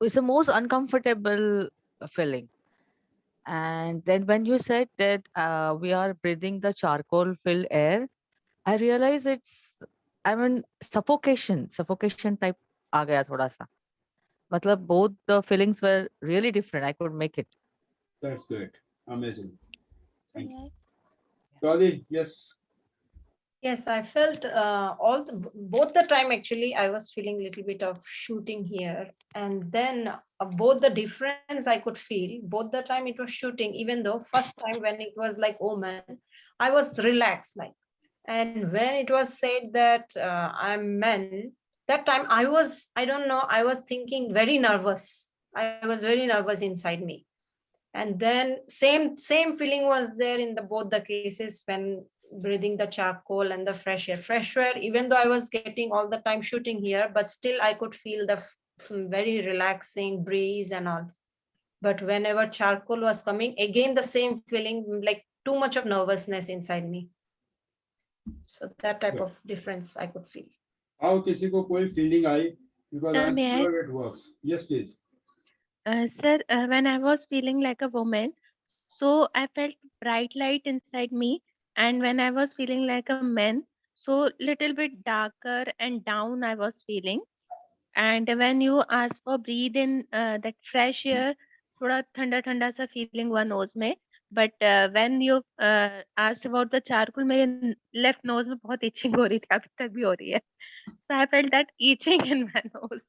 it's the most uncomfortable feeling. And then when you said that we are breathing the charcoal-filled air, I realized suffocation type आ गया थोड़ा सा. मतलब both the feelings were really different. I could make it. That's good. Amazing. Thank you. Dolly, yes. Yes, I felt both the time actually I was feeling a little bit of shooting here, and then both the difference I could feel both the time it was shooting, even though first time when it was like, oh man, I was relaxed like, And when it was said that I'm men, that time I don't know, I was thinking very nervous. I was very nervous inside me. And then same feeling was there in both the cases when breathing the charcoal and the fresh air, even though I was getting all the time shooting here, but still I could feel the very relaxing breeze and all. But whenever charcoal was coming, again the same feeling, like too much of nervousness inside me. So that type of difference I could feel. How किसी को कोई feeling I? Because I'm may I? sure it works. Yes, please. Sir, when I was feeling like a woman, so I felt bright light inside me, and when I was feeling like a man, so little bit darker and down I was feeling. And when you ask for breathe in that fresh air, थोड़ा ठंडा ठंडा सा feeling हुआ nose में. But when you asked about the charcoal, मेरे left nose में बहुत itching हो रही थी, अभी तक भी हो रही है. So I felt that itching in my nose.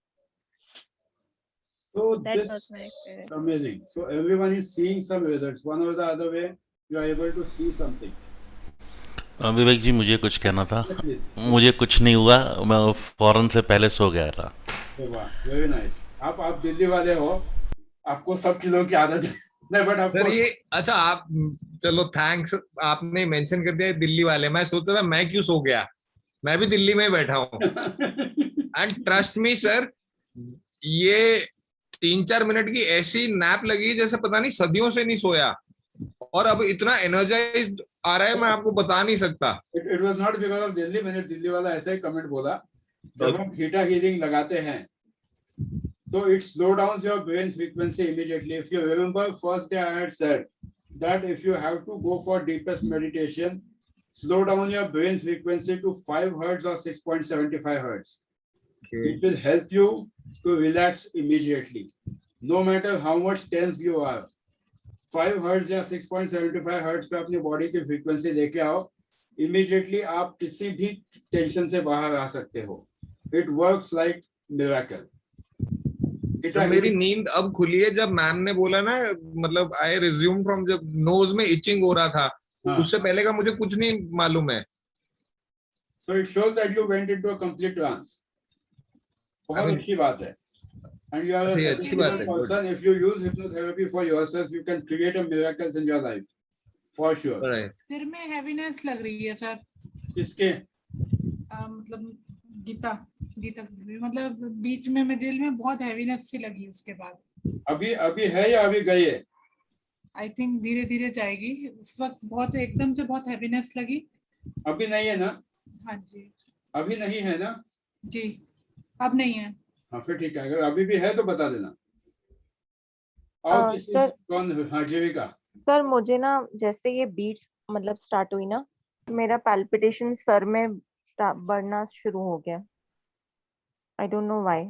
So That was this my experience. amazing. So everyone is seeing some results. One or the other way, you are able to see something. विवेक जी मुझे कुछ कहना था. Yes, please. मुझे कुछ नहीं हुआ, मैं फौरन से पहले सो गया था. Very nice. आप दिल्ली वाले हो, आपको सब चीजों की आदत है. नहीं बट आप सर ये अच्छा आप चलो थैंक्स आपने मेंशन कर दिया दिल्ली वाले. मैं सोच रहा मैं क्यों सो गया, मैं भी दिल्ली में बैठा हूँ. एंड ट्रस्ट मी सर, ये 3-4 मिनट की ऐसी नैप लगी जैसे पता नहीं सदियों से नहीं सोया, और अब इतना एनर्जाइज्ड आ रहा है मैं आपको बता नहीं सकता. It was not because of Delhi. मैंने दिल्ली वाला ऐसा ही कमेंट बोला. जब हम थीटा हीलिंग लगाते हैं तो it slow down your brain frequency immediately. If you remember, first day I had said that if you have to go for deepest meditation, slow down your brain frequency to 5 hertz or 6.75 hertz. Okay. It will help you to relax immediately. No matter how much tense you are, 5 hertz या 6.75 hertz पे अपनी body की frequency लेके आओ, immediately आप किसी भी tension से बाहर आ सकते हो. It works like miracle. So, मेरी नींद अब खुली है. जब मैम ने बोला ना, मतलब आई रिज्यूम फ्रॉम, जब नोज में इचिंग हो रहा था, उससे पहले का मुझे कुछ नहीं मालूम है. So it shows that you went into a complete trance. बहुत अच्छी बात है. And you are a successful person. If you use hypnotherapy for yourself, you can create a miracles in your life, for sure. Right. सिर में heaviness लग रही है sir. किसके? मतलब गीता मतलब बीच में मिडिल में बहुत हैवीनेस सी लगी. उसके बाद अभी है या अभी गई है? आई थिंक धीरे धीरे जाएगी. उस वक्त बहुत एकदम से बहुत हैवीनेस लगी. अभी नहीं है ना? हाँ जी. अभी नहीं है ना? जी अब नहीं है. हाँ फिर ठीक है. अगर अभी भी है तो बता देना. और सर, कौन? हाँ जीविका. सर मुझे ना जैसे ये बीट्स मतलब स्टार्ट हुई ना, मेरा पैल्पिटेशन सर में बढ़ना शुरू हो गया. I don't know why.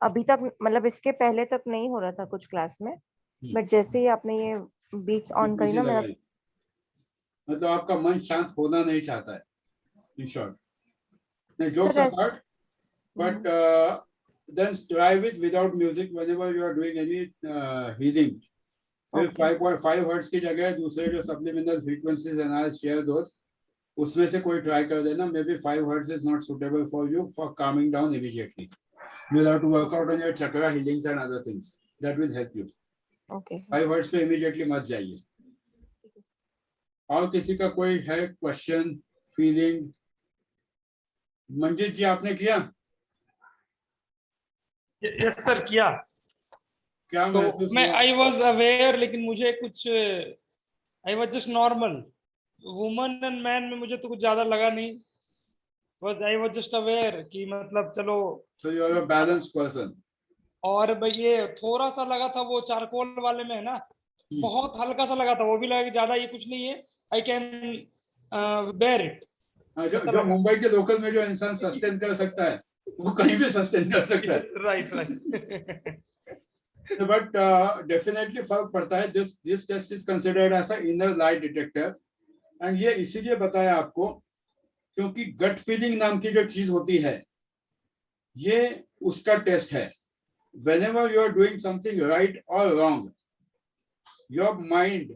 अभी तक मतलब इसके पहले तक नहीं हो रहा था कुछ क्लास में, बट जैसे ही आपने ये बीट्स ऑन करी ना, मेरा मतलब आपका मन शांत होना नहीं चाहता है. इन शॉर्ट, नहीं jokes apart, but then try it without music whenever you are doing any healing. फिर 5.5 hertz की जगह दूसरे जो subliminal frequencies and I'll share those, उसमें से कोई try कर देना. Maybe 5 hertz is not suitable for you for calming down immediately. You'll have to work out on your chakra healings and other things. That will help you. Okay. 5 hertz पे immediately मत जाइए. और किसी का कोई है question, feeling? मंजित जी आपने किया? यस सर किया. क्या तो मैं आई वॉज अवेयर, लेकिन मुझे कुछ I was just normal. Woman and man में मुझे तो कुछ ज्यादा लगा नहीं. बस आई वॉज जस्ट अवेयर कि मतलब चलो. So you are a balanced person. और भाई ये थोड़ा सा लगा था वो चारकोल वाले में है ना, बहुत हल्का सा लगा था. वो भी लगा कि ज्यादा ये कुछ नहीं है, आई कैन बेयर इट. जो मुंबई के लोकल में जो इंसान सस्टेन कर सकता है वो कहीं भी सस्टेन कर सकता है. राइट. बट डेफिनेटली फर्क पड़ता है. This test is considered as a inner light detector. And ये इसीलिए बताया आपको क्योंकि गट फीलिंग नाम की जो चीज होती है ये उसका टेस्ट है. whenever you are doing something right or wrong, your mind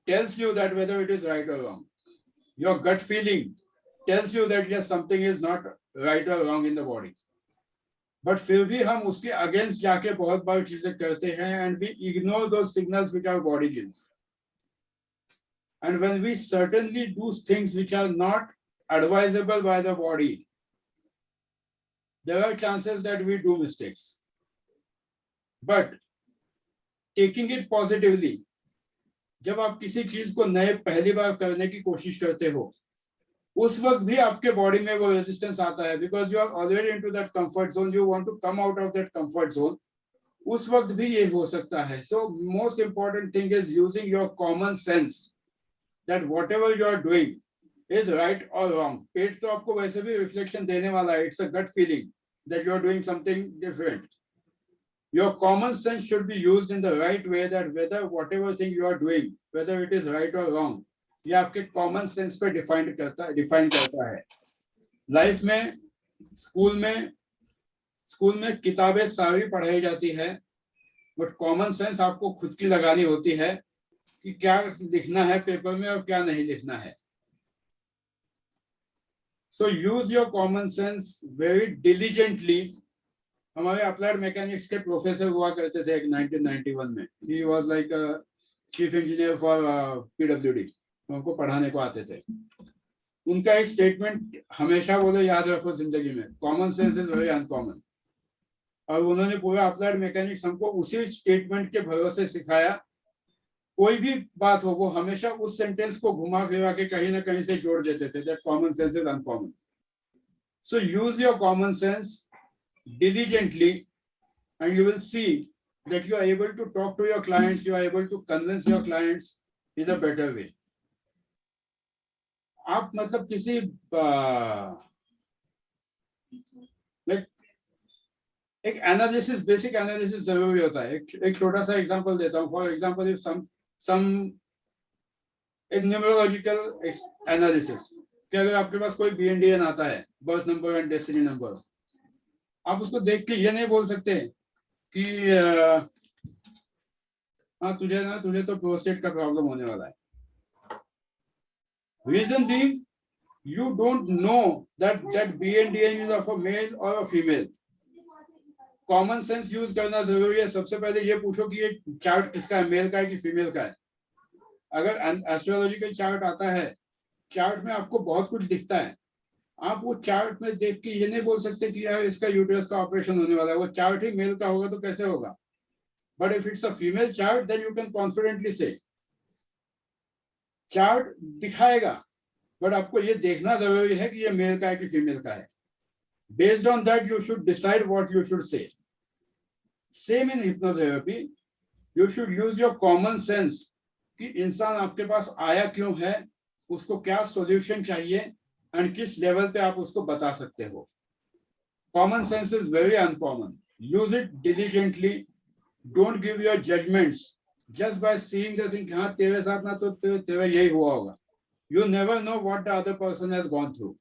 tells you that whether it is right or wrong. Your gut feeling tells you that yes, something is not right or wrong in the body. But फिर भी हम उसके against जाके बहुत बार चीजें करते हैं, and we ignore those signals which our body gives. And when we certainly do things which are not advisable by the body, there are chances that we do mistakes. But taking it positively, जब आप किसी चीज को नए पहली बार करने की कोशिश करते हो, उस वक्त भी आपके बॉडी में वो रेजिस्टेंस आता है, because you are already into that comfort zone, you want to come out of that comfort zone. उस वक्त भी ये हो सकता है. So most important thing is using your common sense that whatever you are doing is right और wrong. पेट तो आपको वैसे भी रिफ्लेक्शन देने वाला है. It's a gut feeling that you are doing something different. Your common sense should be used in the right way, that whether whatever thing you are doing, whether it is right or wrong, ये आपके common sense पे define करता है. Life में, school में किताबें सारी पढ़ाई जाती है, बट कॉमन सेंस आपको खुद की लगानी होती है कि क्या लिखना है पेपर में और क्या नहीं लिखना है. So use your common sense very diligently. हमारे अप्लाइड मैकेनिक्स के प्रोफेसर हुआ करते थे 1991 में. He was like chief engineer for PWD. उनको पढ़ाने को आते थे. उनका एक स्टेटमेंट हमेशा बोले याद रखो जिंदगी में, common sense is very uncommon. और उन्होंने पूरा अप्लाइड मैकेनिक्स हमको उसी स्टेटमेंट के भरोसे सिखाया. कोई भी बात हो, वो हमेशा उस सेंटेंस को घुमा फिरा के कहीं ना कहीं से जोड़ देते थे, that common sense is uncommon. So use your common sense diligently, and you will see that you are able to talk to your clients, you are able to convince your clients in a better way. आप मतलब किसी like एक analysis, basic analysis जरूरी होता है. एक छोटा सा एग्जांपल देता हूँ. फॉर एग्जांपल इफ सम एक न्यूमरोलॉजिकल एनालिसिस, कि अगर आपके पास कोई BNDN आता है, birth number and destiny number, आप उसको देख के ये नहीं बोल सकते कि हाँ तुझे तो प्रोस्टेट का प्रॉब्लम होने वाला है. Reason being you don't know that BNDN is of a male or a female. Common sense use करना जरूरी है. सबसे पहले ये पूछो कि ये चार्ट किसका है, मेल का है कि फीमेल का है. अगर एस्ट्रोलॉजिकल चार्ट आता है, चार्ट में आपको बहुत कुछ दिखता है, आप वो चार्ट में देख के ये नहीं बोल सकते कि यार इसका यूट्रस का ऑपरेशन होने वाला है. वो चार्ट ही मेल का होगा तो कैसे होगा. But if it's a female chart then you can confidently say. Chart दिखाएगा, बट आपको ये देखना जरूरी है कि ये मेल का है कि फीमेल का है. Based on that you should decide what you should say. Same in hypnotherapy, you should use your common sense कि इंसान आपके पास आया क्यों है, उसको क्या सॉल्यूशन चाहिए, एंड किस लेवल पे आप उसको बता सकते हो. Common sense is very uncommon. Use it diligently. Don't give your judgements just by seeing the thing. हाँ तेरे साथ ना तो तेरा यही हुआ होगा. You never know what the other person has gone through.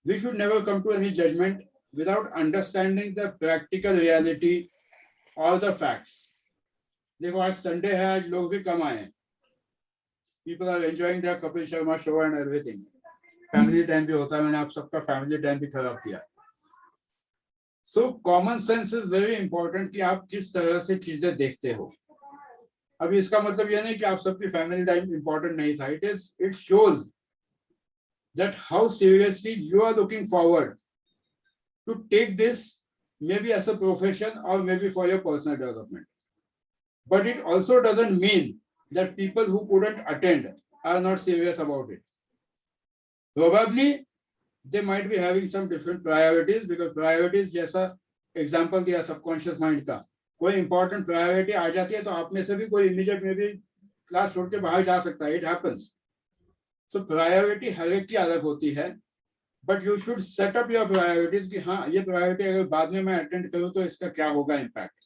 We should never come to any judgment without understanding the practical reality or the facts. देखो आज संडे है, आज लोग भी कम आए हैं. People are enjoying their Kapil Sharma show and everything. Family time भी होता है. मैंने आप सबका फैमिली टाइम भी खराब किया. So common sense is very important कि आप किस तरह से चीजें देखते हो. अभी इसका मतलब यह नहीं कि आप सबकी फैमिली टाइम इंपॉर्टेंट नहीं था. It shows that how seriously you are looking forward to take this, may be as a profession और may be for your personal development. But it also doesn't mean that people who couldn't attend are not serious about it. Probably they might be having some different priorities, because priorities जैसा example दिया subconscious mind का, कोई important priority आ जाती है तो आप में से भी कोई इमीडिएट में भी क्लास छोड़ के बाहर जा सकता है. It happens. सो प्रायोरिटी हर एक की अलग होती है, but you should set up your priorities कि हाँ ये प्रायोरिटी अगर बाद में मैं अटेंड करूँ तो इसका क्या होगा इम्पैक्ट.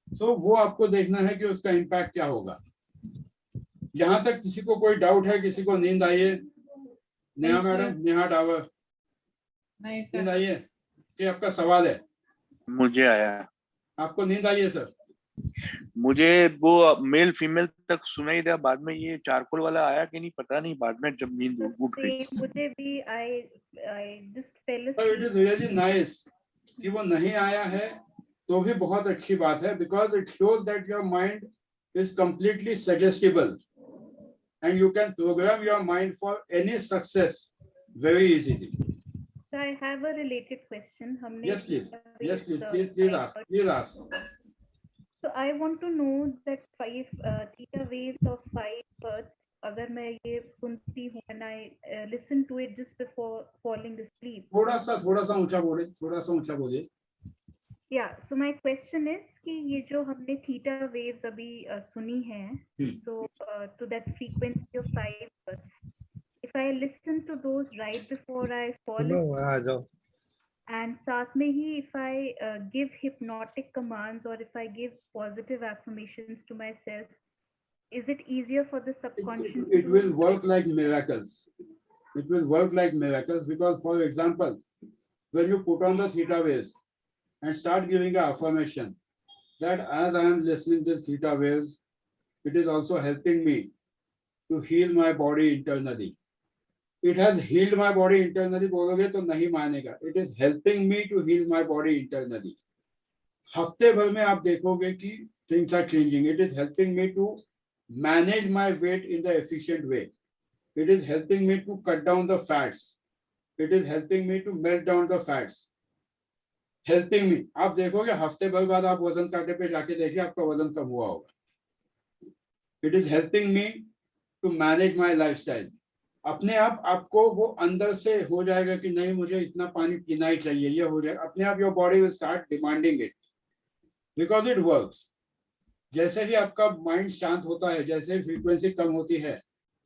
सो वो आपको देखना है कि उसका इम्पैक्ट क्या होगा. यहाँ तक किसी को कोई डाउट है, किसी को नींद आई है? नेहा मैडम, नेहा डावर, नहीं नींद आई है कि आपका सवाल है? मुझे आया. आपको नींद आई है सर? मुझे वो मेल फीमेल तक सुनाई दिया, बाद में ये चारकोल वाला आया कि नहीं पता नहीं, बाद में जब नींद उठ गई। मुझे भी I just fail sir it is really nice कि वो नहीं आया है, तो भी बहुत अच्छी बात है, because it shows that your mind is completely suggestible and you can programme your mind for any success very easily. So I have a related question. हमने Yes, please. Yes, please. Please ask. Please ask. So I want to know that 5 theta waves of 5 hertz. अगर मैं ये सुनती हूँ and I listen to it just before falling asleep. थोड़ा सा ऊंचा बोले, थोड़ा सा ऊंचा बोले. Yeah. So my question is कि ये जो हमने theta waves अभी सुनी हैं, so to that frequency of 5 hertz. If I listen to those right before I fall asleep, and साथ में ही if I give hypnotic commands or if I give positive affirmations to myself, is it easier for the subconscious? It will work like miracles. It will work like miracles because, for example, when you put on the theta waves and start giving an affirmation that as I am listening to theta waves, it is also helping me to heal my body internally. It has healed my body internally बोलोगे तो नहीं मानेगा. It is helping me to heal my body internally. हफ्ते भर में आप देखोगे कि things are changing. It is helping me to manage my weight in the efficient way. It is helping me to cut down the fats. It is helping me to melt down the fats. Helping me. आप देखोगे हफ्ते भर बाद आप वजन कांटे पे जाके देखिए आपका वजन कम हुआ होगा. It is helping me to manage my lifestyle. अपने आप आपको वो अंदर से हो जाएगा कि नहीं मुझे इतना पानी पीना ही चाहिए, ये हो जाएगा अपने आप. Your body will start demanding it because it works. जैसे ही आपका माइंड शांत होता है, जैसे ही फ्रीक्वेंसी कम होती है,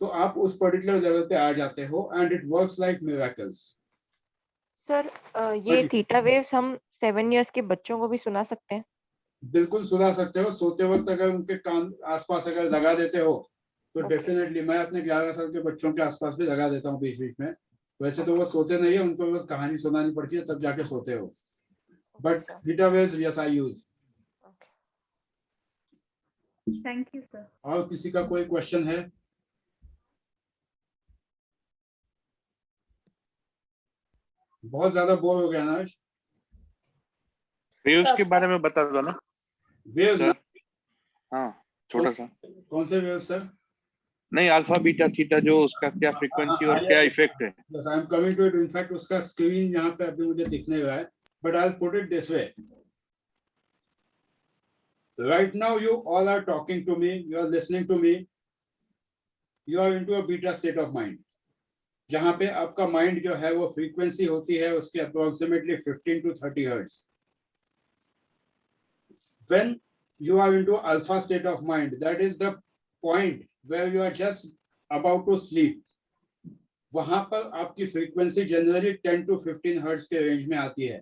तो आप उस पर्टिकुलर लेवल पे आ जाते हो and it works like miracles. Sir ये थीटा वेव्स हम 7 इयर्स के बच्चों को भी सुना सकते हैं? बिल्कुल सुना सकते हो. सोते वक्त अगर उनके कान आसपास अगर लगा देते हो तो डेफिनेटली. मैं अपने 11 साल के बच्चों के आसपास भी लगा देता हूँ बीच बीच में. वैसे तो वो सोते नहीं है, उनको बस कहानी सुनानी पड़ती है तब जाके सोते हो. But theta waves yes I use. Thank you sir. और किसी का कोई क्वेश्चन है? बहुत ज्यादा बोर हो गया ना. वेव्स के बारे में बता दो ना. वेव्स? हाँ छोटा सा. कौन से वेव्स सर? नहीं अल्फा बीटा थीटा, जो उसका क्या फ्रीक्वेंसी और क्या इफेक्ट है. Yes, I am coming to it. In fact, उसका स्क्रीन यहाँ पे अभी मुझे दिखने लगा है. But I'll put it this way. Right now, you all are talking to me. You are listening to me. You are into a beta state of mind. जहाँ पे आपका माइंड जो है वो फ्रीक्वेंसी होती है उसके approximately 15 to 30 hertz. When you are into alpha state of mind, that is the point where you are just about to sleep. वहां पर आपकी फ्रीक्वेंसी जनरली 10 to 15 हर्ट्ज के रेंज में आती है.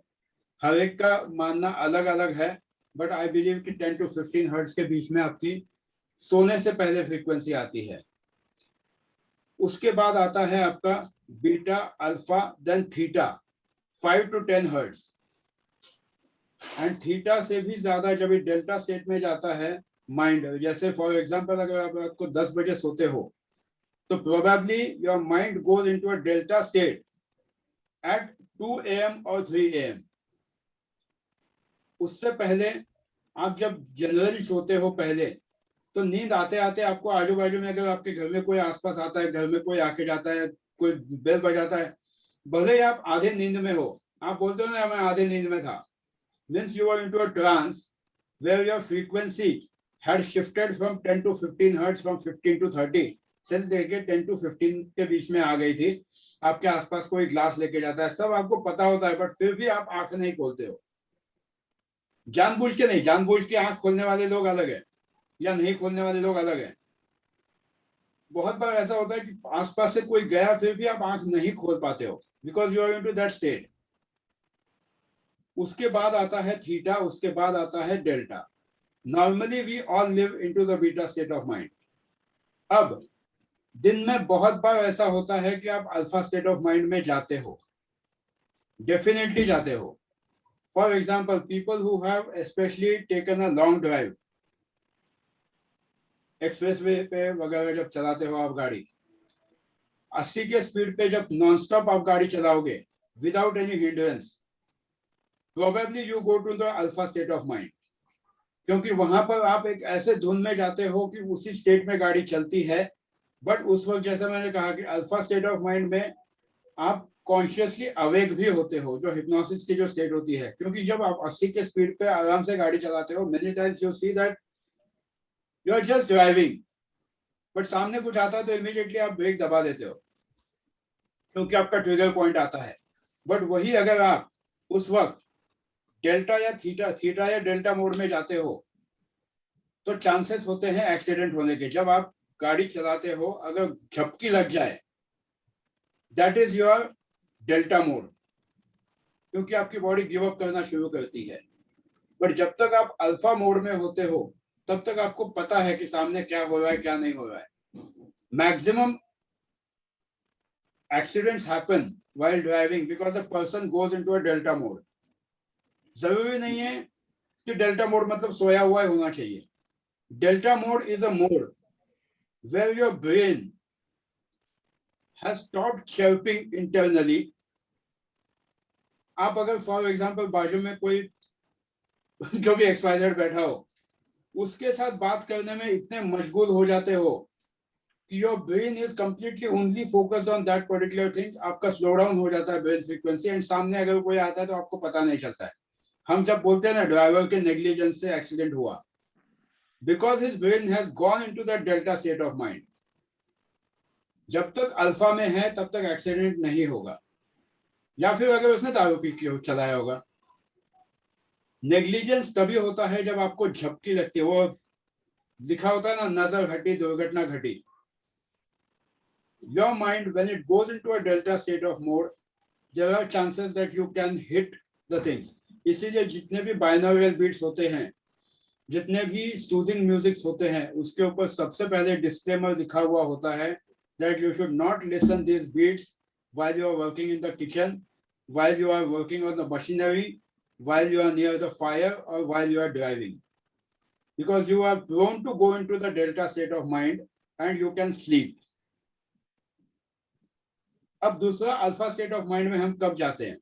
हर एक का मानना अलग अलग है, बट आई बिलीव कि 10 to 15 हर्ट्ज के बीच में आपकी सोने से पहले फ्रीक्वेंसी आती है. उसके बाद आता है आपका beta, alpha, then theta, 5 to 10 hertz. And theta से भी ज्यादा जब ये डेल्टा स्टेट में जाता है माइंड, जैसे फॉर एग्जांपल अगर आप रात को 10 बजे सोते हो तो probably your mind goes into a delta state at 2 AM और 3 AM. उससे पहले आप जब जनरली सोते हो पहले, तो नींद आते आते आपको आजू बाजू में अगर आपके घर में कोई आसपास आता है, घर में कोई आके जाता है, कोई बेल बजाता है, भले ही आप आधे नींद में हो, आप बोलते हो ना मैं आधे नींद में था, means you are into a trance where your frequency had shifted from 10 to 15 hertz, from 15 to 30. चल देखिए 10 to 15 के बीच में आ गई थी. आपके आसपास कोई ग्लास लेके जाता है, सब आपको पता होता है, बट फिर भी आप आंख नहीं खोलते हो. जानबूझ के नहीं, जानबूझ के आंख खोलने वाले लोग अलग है या नहीं खोलने वाले लोग अलग है. बहुत बार ऐसा होता है कि आसपास से कोई गया फिर भी आप आंख नहीं खोल पाते हो, because you are into that state. उसके बाद आता है थीटा, उसके बाद आता है delta. Normally we all live into the beta state of mind. अब दिन में बहुत बार ऐसा होता है कि आप अल्फा स्टेट ऑफ माइंड में जाते हो, डेफिनेटली जाते हो. For example, people who have especially taken a long drive, expressway पे वगैरह जब चलाते हो आप गाड़ी, 80 के स्पीड पे जब नॉन स्टॉप आप गाड़ी चलाओगे without any hindrance, probably you go to the alpha state of mind, क्योंकि वहां पर आप एक ऐसे धुन में जाते हो कि उसी स्टेट में गाड़ी चलती है। बट उस वक्त जैसा मैंने कहा कि अल्फा स्टेट ऑफ माइंड में आप कॉन्शियसली अवेक भी होते हो, जो हिप्नोसिस की जो स्टेट होती है, क्योंकि जब आप 80 के स्पीड पे आराम से गाड़ी चलाते हो, many times you see that you are just driving, but सामने कुछ आता है तो इमीडिएटली आप ब्रेक दबा देते हो क्योंकि आपका ट्रिगर पॉइंट आता है। बट वही अगर आप उस वक्त डेल्टा या थीटा या डेल्टा मोड में जाते हो तो चांसेस होते हैं एक्सीडेंट होने के। जब आप गाड़ी चलाते हो अगर झपकी लग जाए, that is your delta mode, क्योंकि आपकी बॉडी गिव अप करना शुरू करती है। बट जब तक आप अल्फा मोड में होते हो तब तक आपको पता है कि सामने क्या हो रहा है क्या नहीं हो रहा है। Maximum accidents happen while driving because the person goes into a delta mode. जरूरी नहीं है कि डेल्टा मोड मतलब सोया हुआ होना चाहिए। Delta mode is a mode where your brain has stopped chirping internally. आप अगर फॉर एग्जाम्पल बाजू में कोई जो भी XYZ बैठा हो, उसके साथ बात करने में इतने मशगूल हो जाते हो कि your brain is completely only focused on that particular thing, आपका स्लो डाउन हो जाता है ब्रेन फ्रीक्वेंसी, एंड सामने अगर कोई आता है तो आपको पता नहीं चलता है। हम जब बोलते हैं ना ड्राइवर के नेग्लिजेंस से एक्सीडेंट हुआ, because his brain has gone into that delta state of mind. जब तक अल्फा में है तब तक एक्सीडेंट नहीं होगा, या फिर अगर उसने दारू पी के चलाया होगा। नेग्लिजेंस तभी होता है जब आपको झपकी लगती है, वो लिखा होता है ना, नजर हटी दुर्घटना घटी। Your mind, when it goes into a delta state of mode, there are chances that you can hit the things. इसीलिए जितने भी binaural beats होते हैं, जितने भी soothing musics होते हैं, उसके ऊपर सबसे पहले disclaimer लिखा हुआ होता है that you should not listen these beats while you are working in the kitchen, while you are working on the machinery, while you are near the fire, or while you are driving, because you are prone to go into the delta state of mind and you can sleep. अब दूसरा alpha state of mind में हम कब जाते हैं?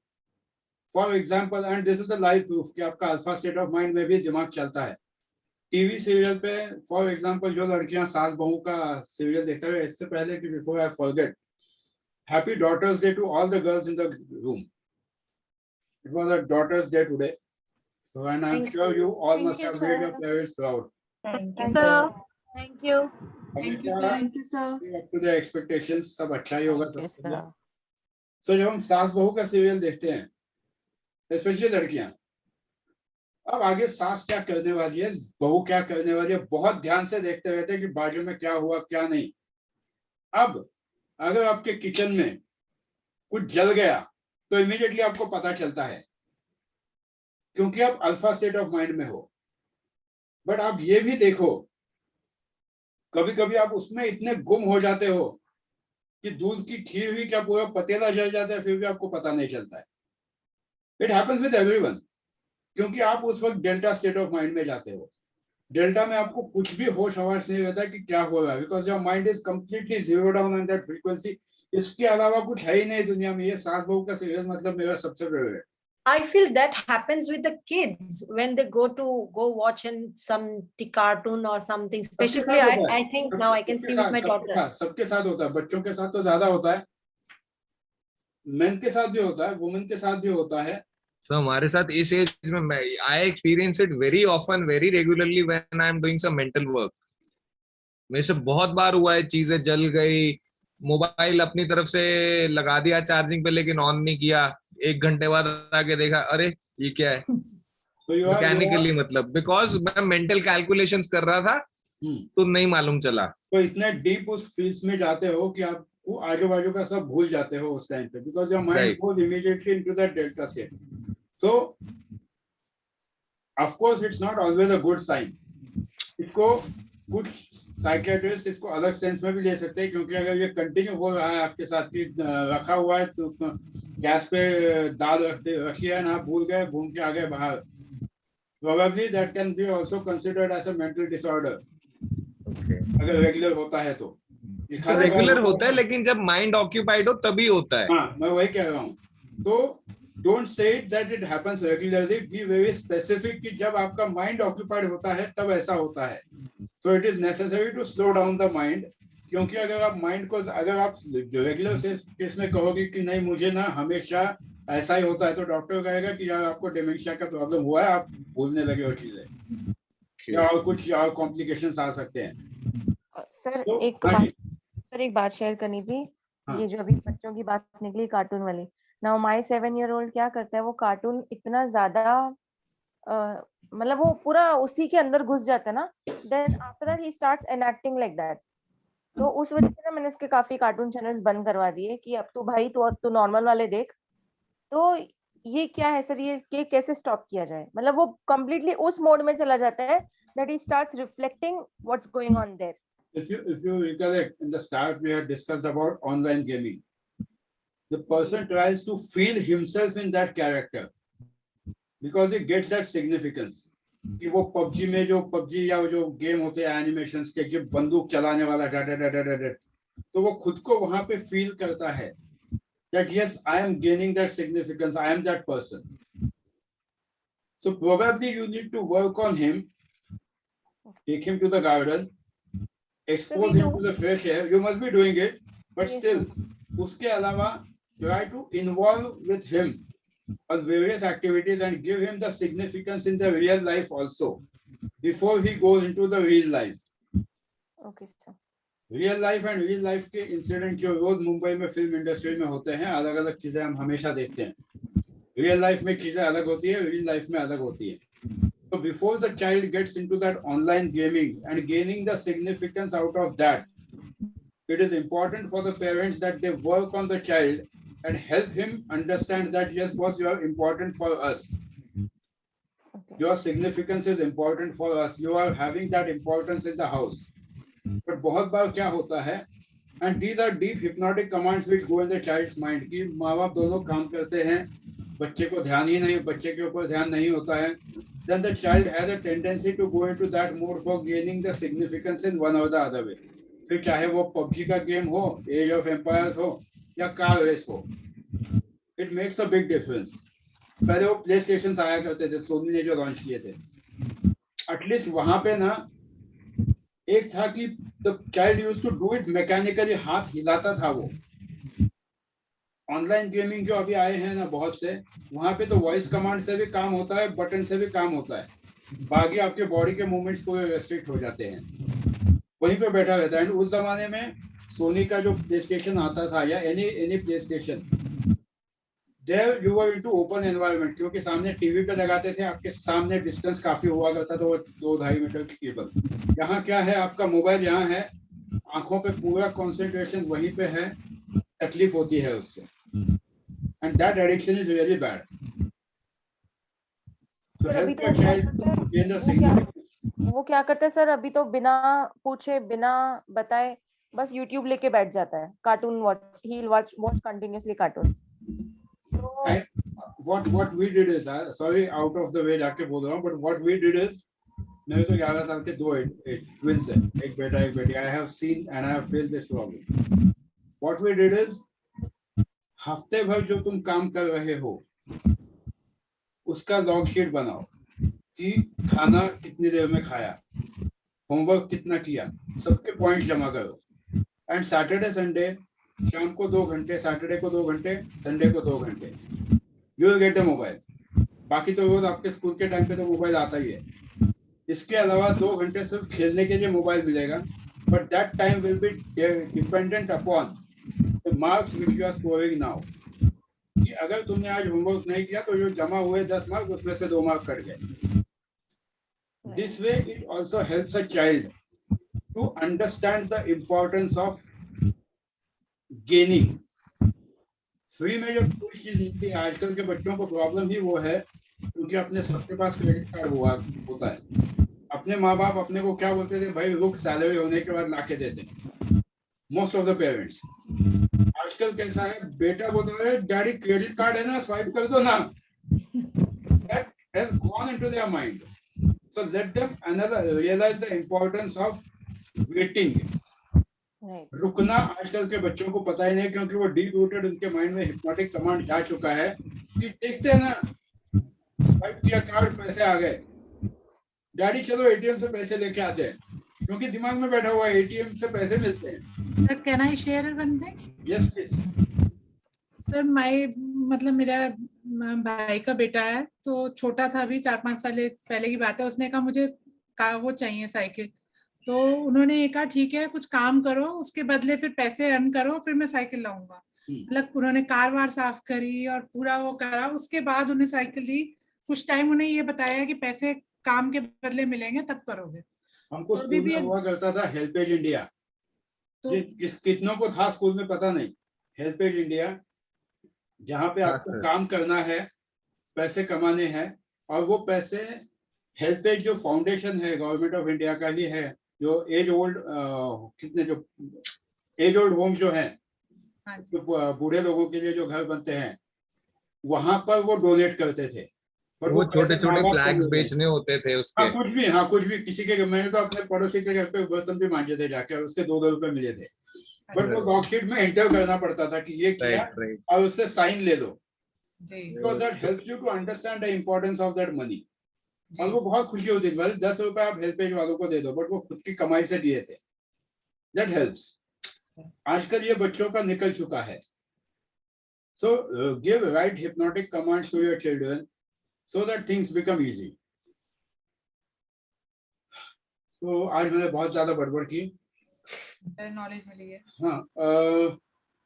For example, and this is the live proof कि आपका alpha state of mind में भी दिमाग चलता है। टीवी सीरियल पे फॉर एग्जाम्पल जो लड़कियां सास बहू का सीरियल देखते हुए, इससे पहले कि before I forget, happy daughters day to all the girls in the room. It was a daughters day today, so and I am sure you all must have made your parents proud. Thank you, sir. Thank you. Thank you, sir. Thank you, sir. Up to the expectations, सब अच्छा ही होगा। So जब हम सास बहू का serial देखते हैं, स्पेशली लड़कियां, अब आगे सास क्या करने वाली है, बहू क्या करने वाली है, बहुत ध्यान से देखते रहते हैं कि बाजू में क्या हुआ क्या नहीं। अब अगर आपके किचन में कुछ जल गया तो इमीडिएटली आपको पता चलता है, क्योंकि आप अल्फा स्टेट ऑफ माइंड में हो। बट आप ये भी देखो, कभी कभी आप उसमें इतने गुम हो जाते हो कि दूध की खीर भी क्या पूरा पतीला जल जाता है, फिर भी आपको पता नहीं चलता है। इट हैपेंस विद एवरीवन, क्योंकि आप उस वक्त डेल्टा स्टेट ऑफ माइंड में जाते हो। डेल्टा में आपको कुछ भी होश हवास नहीं रहता कि क्या हो रहा है, because your mind is completely zero down on that frequency. इसके अलावा कुछ है ही नहीं दुनिया में। ये सास बहू का सीरियल मतलब मेरा सबसे favourite. I feel that happens with the kids when they go watch some cartoon or something. Especially, I think now I can see with my daughter. सबके साथ होता है, बच्चों के साथ तो ज्यादा होता है, मेन के साथ भी होता है, वुमेन के साथ भी होता है। So हमारे साथ इस एज में I experience it very often, very regularly when I am doing some mental work. मेरे से बहुत बार हुआ है, चीजें जल गई, मोबाइल अपनी तरफ से लगा दिया चार्जिंग पे लेकिन ऑन नहीं किया, 1 घंटे बाद आके देखा अरे ये क्या है। मैकेनिकली मतलब बिकॉज मैं मेंटल कैलकुलेशंस कर रहा था तो नहीं मालूम चला। तो इतने डीप उस फीस में जाते हो कि आपको आजू बाजू का सब भूल जाते हो उस टाइम पे, because your mind goes immediately into that delta state. So of course it's not always a good sign. इसको कुछ साइकियाट्रिस्ट इसको अलग सेंस में भी ले सकते हैं, क्योंकि अगर ये कंटिन्यू हो रहा है आपके साथ कि रखा हुआ है तो गैस पे दाल रखी है ना, भूल गए, घूम के आ गए बाहर, probably that can be also considered as a mental disorder अगर रेगुलर होता है तो। रेगुलर होता है लेकिन जब माइंड ऑक्यूपाइड हो तभी होता है। हाँ, मैं वही कह रहा हूँ। तो don't say it that it happens regularly, be very specific कि जब आपका माइंड ऑक्यूपाइड होता है तब ऐसा होता है। So it is necessary to slow down the mind, क्योंकि अगर आप माइंड को, अगर आप रेगुलर केस में कहोगे कि नहीं मुझे ना हमेशा ऐसा ही होता है, तो डॉक्टर कहेगा कि यार आपको डिमेंशिया का प्रॉब्लम हुआ है, आप भूलने लगे वो चीजें, या और कुछ और कॉम्प्लिकेशंस आ सकते हैं। सर तो एक बात शेयर करनी थी। हाँ। ये जो अभी बच्चों की बात निकली कार्टून वाली, नाउ माय 7-year-old क्या करता है, वो कार्टून इतना ज्यादा मतलब वो पूरा उसी के अंदर घुस जाता है ना, then after that he starts enacting like that. तो उस वजह से ना मैंने उसके काफी कार्टून चैनल्स बंद करवा दिए कि अब तू भाई तू नॉर्मल वाले देख। तो ये क्या है सर, ये कैसे स्टॉप किया जाए? मतलब वो कंप्लीटली उस मोड में चला जाता है that he starts reflecting what's going on there. If you recollect, in the start we had discussed about online gaming. The person tries to feel himself in that character because he gets that significance. कि वो PUBG में जो PUBG या जो game होते हैं animations के, जो बंदूक चलाने वाला तो वो खुद को वहां पे फील करता है that yes, I am gaining that significance, I am that person. So probably you need to work on him, take him to the garden, expose him to the fresh air. You must be doing it, but still, उसके अलावा try to involve with him on various activities and give him the significance in the real life also before he goes into the real life. Okay, sir. Real life and real life के incident जो रोज मुंबई में film industry में होते हैं, अलग अलग चीजें हम हमेशा देखते हैं। रियल लाइफ में चीजें अलग होती है, रियल लाइफ में अलग होती है। तो before the child gets into that online gaming and gaining the significance out of that, it is important for the parents that they work on the child and help him understand that yes boss, you are important for us, your significance is important for us, you are having that importance in the house. पर बहुत बार क्या होता है, and these are deep hypnotic commands which go in the child's mind, कि माँ बाप दोनों काम करते हैं, बच्चे को ध्यान ही नहीं, बच्चे के ऊपर ध्यान नहीं होता है, then the child has a tendency to go into that mode for gaining the significance in one or the other way. फिर चाहे वो PUBG का गेम हो, एज ऑफ एम्पायर्स हो, या कार रेस हो, it makes a big difference. पहले वो प्ले स्टेशन आया करते थे, सोनी ने जो लॉन्च किए थे, एटलीस्ट वहां पे ना एक था कि the child used to do it mechanically, हाथ हिलाता था वो। ऑनलाइन गेमिंग जो अभी आए हैं ना बहुत से, वहां पे तो वॉइस कमांड से भी काम होता है, बटन से भी काम होता है, बाकी आपके बॉडी के मूवमेंट्स पूरे रेस्ट्रिक्ट हो जाते हैं, वहीं पे बैठा रहता है। उस जमाने में सोनी का जो प्ले स्टेशन आता था या any play station, there you were into open environment, क्योंकि सामने टीवी पे लगाते थे, आपके सामने डिस्टेंस काफी हुआ करता था, वो 2-2.5 मीटर की केबल। यहाँ क्या है, आपका मोबाइल यहाँ है, आंखों पे पूरा कंसंट्रेशन वहीं पे है, तकलीफ होती है उससे, and that addiction is really bad. So help your child gain the significance. वो क्या करता है सर, अभी तो बिना पूछे बिना बताए बस YouTube लेके बैठ जाता है, cartoon watch, he'll watch continuously cartoon. What we did is, sorry out of the way जाके बोल रहा हूँ, but what we did is, मेरे तो 11 साल के 2 ट्विंस हैं, एक बेटा एक बेटी। I have seen and I have faced this problem. What we did is, हफ्ते भर जो तुम काम कर रहे हो उसका लॉग शीट बनाओ, कि खाना कितनी देर में खाया, होमवर्क कितना किया, सबके पॉइंट जमा करो, एंड सैटरडे संडे शाम को 2 घंटे, सैटरडे को 2 घंटे, संडे को 2 घंटे, you will get a mobile. बाकी तो रोज आपके स्कूल के टाइम पे तो मोबाइल आता ही है। इसके अलावा 2 घंटे सिर्फ खेलने के लिए मोबाइल मिलेगा, but that time will be dependent upon the marks which you are scoring now. कि अगर तुमने आज होमवर्क नहीं किया तो जो जमा हुए 10 मार्क, उसमें से 2 मार्क कट गए। This way it also helps a child to understand the importance of gaining. Free में जो कोई चीज मिलती है, आजकल के बच्चों को प्रॉब्लम ही वो है, क्योंकि अपने सबके पास क्रेडिट कार्ड होता है, अपने माँ बाप अपने को क्या बोलते थे, भाई रुक सैलरी होने के बाद लाके देते, मोस्ट ऑफ द पेरेंट्स। आजकल कैसा है, बेटा बोलता है डैडी क्रेडिट कार्ड है ना, स्वाइप कर दो ना। That has gone into their mind. So let them realize the importance of waiting. रुकना आजकल के बच्चों को पता ही नहीं, क्योंकि वो डीप रूटेड उनके माइंड में हिप्नोटिक कमांड जा चुका है कि देखते हैं ना, स्वाइप किया कार्ड, पैसे आ गए, डैडी चलो एटीएम से पैसे लेके आते हैं, क्योंकि दिमाग में बैठा हुआ है एटीएम से पैसे मिलते हैं। Sir, can I share one thing? Yes, please. Sir मतलब मेरा भाई का बेटा है, तो छोटा था, अभी 4-5 साल पहले की बात है। उसने कहा मुझे वो चाहिए साइकिल, तो उन्होंने ये कहा ठीक है कुछ काम करो, उसके बदले फिर पैसे अर्न करो, फिर मैं साइकिल लाऊंगा। मतलब उन्होंने कार वार साफ करी और पूरा वो करा, उसके बाद उन्हें साइकिल ली। कुछ टाइम उन्हें ये बताया कि पैसे काम के बदले मिलेंगे तब करोगे। हमको स्कूल में हुआ करता था हेल्पेज इंडिया, तो कितनों को था स्कूल में पता नहीं, हेल्पेज इंडिया, जहाँ पे आपको काम करना है, पैसे कमाने हैं, और वो पैसे हेल्पेज जो फाउंडेशन है गवर्नमेंट ऑफ इंडिया का ही है, जो एज ओल्ड होम जो है, तो बूढ़े लोगों के लिए जो घर बनते हैं, वहां पर वो डोनेट करते थे। पर वो छोटे छोटे फ्लैग्स बेचने होते थे उसके। कुछ भी किसी के, मैंने तो अपने पड़ोसी के घर पे बर्तन भी मांजे थे जाके, उसके 2-2 रुपए मिले थे। बट वो डॉक्यूमेंट में एंटर करना पड़ता था कि ये किया, और उससे साइन ले लो, because that helps you to understand the importance of that money. और वो बहुत खुशी होती थी, भले 10 रुपए आप हेल्पेज वालों को दे दो, बट वो खुद की कमाई से दिए थे, दैट हेल्प्स। आजकल ये बच्चों का निकल चुका है। So give right hypnotic commands to your children so that things become easy. So आज मैंने बहुत ज्यादा बड़बड़ की, नॉलेज मिली है। हाँ,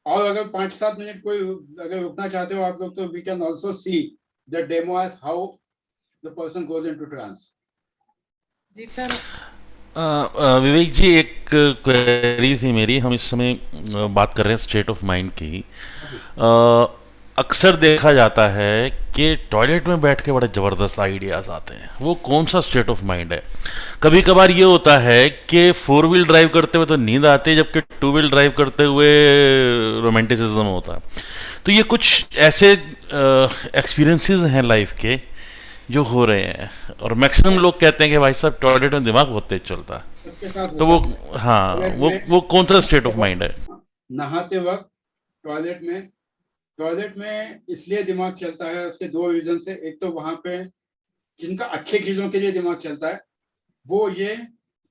और अगर 5-7 मिनट कोई अगर रुकना चाहते हो आप लोग, तो we can also see the demo as how the person goes into trance. Ji sir. विवेक जी, एक क्वेरी थी मेरी। हम इस समय बात कर रहे हैं स्टेट ऑफ माइंड की। अक्सर देखा जाता है कि टॉयलेट में बैठ के बड़े ज़बरदस्त आइडियाज़ आते हैं। वो कौन सा स्टेट ऑफ माइंड है? कभी कभार ये होता है कि 4 व्हील ड्राइव करते हुए तो नींद आती है, जबकि 2 व्हील ड्राइव करते हुए रोमांटिसिज्म होता है। तो ये कुछ ऐसे एक्सपीरियंसेस हैं लाइफ के जो हो रहे हैं, और मैक्सिमम लोग कहते हैं कि भाई साहब टॉयलेट में दिमाग बहुत तेज चलता है। तो वो, हाँ, वो कौन सा स्टेट ऑफ माइंड है? नहाते वक्त टॉयलेट में इसलिए दिमाग चलता है, उसके 2 रीजन से। एक तो वहां पे जिनका अच्छे चीजों के लिए दिमाग चलता है, वो ये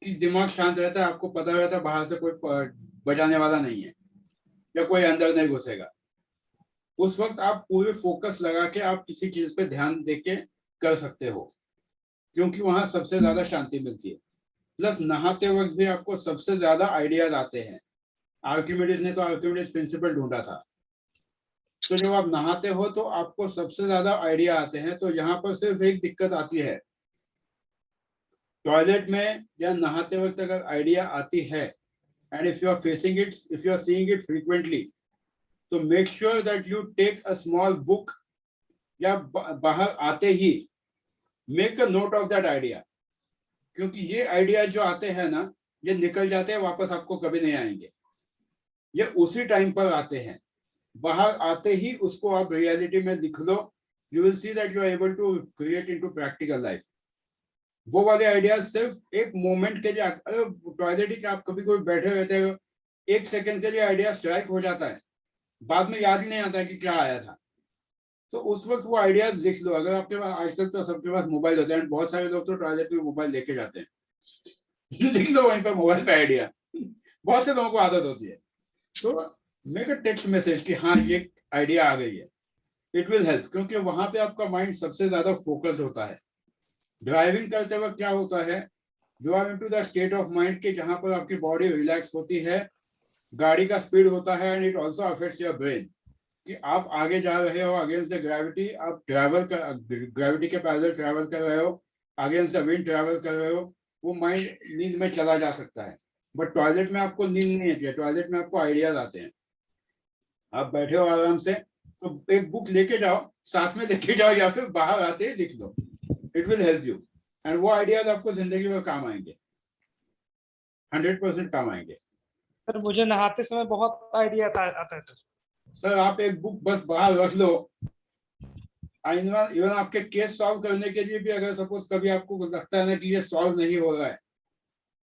कि दिमाग शांत रहता है, आपको पता रहता है बाहर से कोई बजाने वाला नहीं है या कोई अंदर नहीं घुसेगा। उस वक्त आप पूरे फोकस लगा के आप किसी चीज पे ध्यान दे के कर सकते हो, क्योंकि वहां सबसे ज्यादा शांति मिलती है। प्लस नहाते वक्त भी आपको सबसे ज्यादा आइडियाज आते हैं। आर्किमिडीज ने तो आर्किमिडीज प्रिंसिपल ढूंढा था। तो जब आप नहाते हो तो आपको सबसे ज्यादा आइडिया आते हैं। तो यहाँ पर सिर्फ एक दिक्कत आती है, टॉयलेट में या नहाते वक्त अगर आइडिया आती है, and if you are facing it, if you are seeing it frequently, तो make sure that you take a small book, या बाहर आते ही make a note of that idea, क्योंकि ये आइडिया जो आते हैं ना, ये निकल जाते हैं, वापस आपको कभी नहीं आएंगे। ये उसी टाइम पर आते हैं, बाहर आते ही उसको आप रियलिटी में लिख लो। You will see that you are able to create into practical life. वो वाले आइडियाज सिर्फ एक मोमेंट के लिए, अरे टॉयलेट ही आप कभी कोई बैठे रहते हो, 1 सेकंड के लिए आइडिया स्ट्राइक हो जाता है, बाद में याद ही नहीं आता है कि क्या आया था। तो उस वक्त वो आइडियाज लिख लो। अगर आपके पास, आजकल तो सबके पास मोबाइल होते हैं, बहुत सारे लोग तो टॉयलेट में मोबाइल लेके जाते हैं लिख लो वहीं पर मोबाइल पे आइडिया। बहुत से लोगों को आदत होती है। तो मेक अ टेक्स्ट मैसेज कि हाँ ये आइडिया आ गई है, इट विल हेल्प, क्योंकि वहां पे आपका माइंड सबसे ज्यादा फोकस्ड होता है। ड्राइविंग करते वक्त क्या होता है, you are into the state of mind के जहां पर आपकी बॉडी रिलैक्स होती है, गाड़ी का स्पीड होता है, and it also affects your brain, कि आप आगे जा रहे हो अगेंस्ट द ग्रेविटी, आप ग्रेविटी के पैरेलल ट्रैवल कर रहे हो, अगेंस्ट द विंड ट्रैवल कर रहे हो, वो माइंड नींद में चला जा सकता है। बट टॉयलेट में आपको नींद नहीं आती है, टॉयलेट में आपको आइडियाज आते हैं। आप बैठे हो आराम से, तो एक बुक लेके जाओ, साथ में लेके जाओ, या फिर बाहर आते ही लिख लो, it will help you. And वो आइडियाज आपको जिंदगी में काम आएंगे, 100% काम आएंगे। सर मुझे नहाते समय बहुत आइडिया आता है सर। सर आप एक बुक बस बाहर रख लो, इवन आपके केस सॉल्व करने के लिए भी, अगर सपोज कभी आपको लगता है ना कि ये सॉल्व नहीं हो रहा है,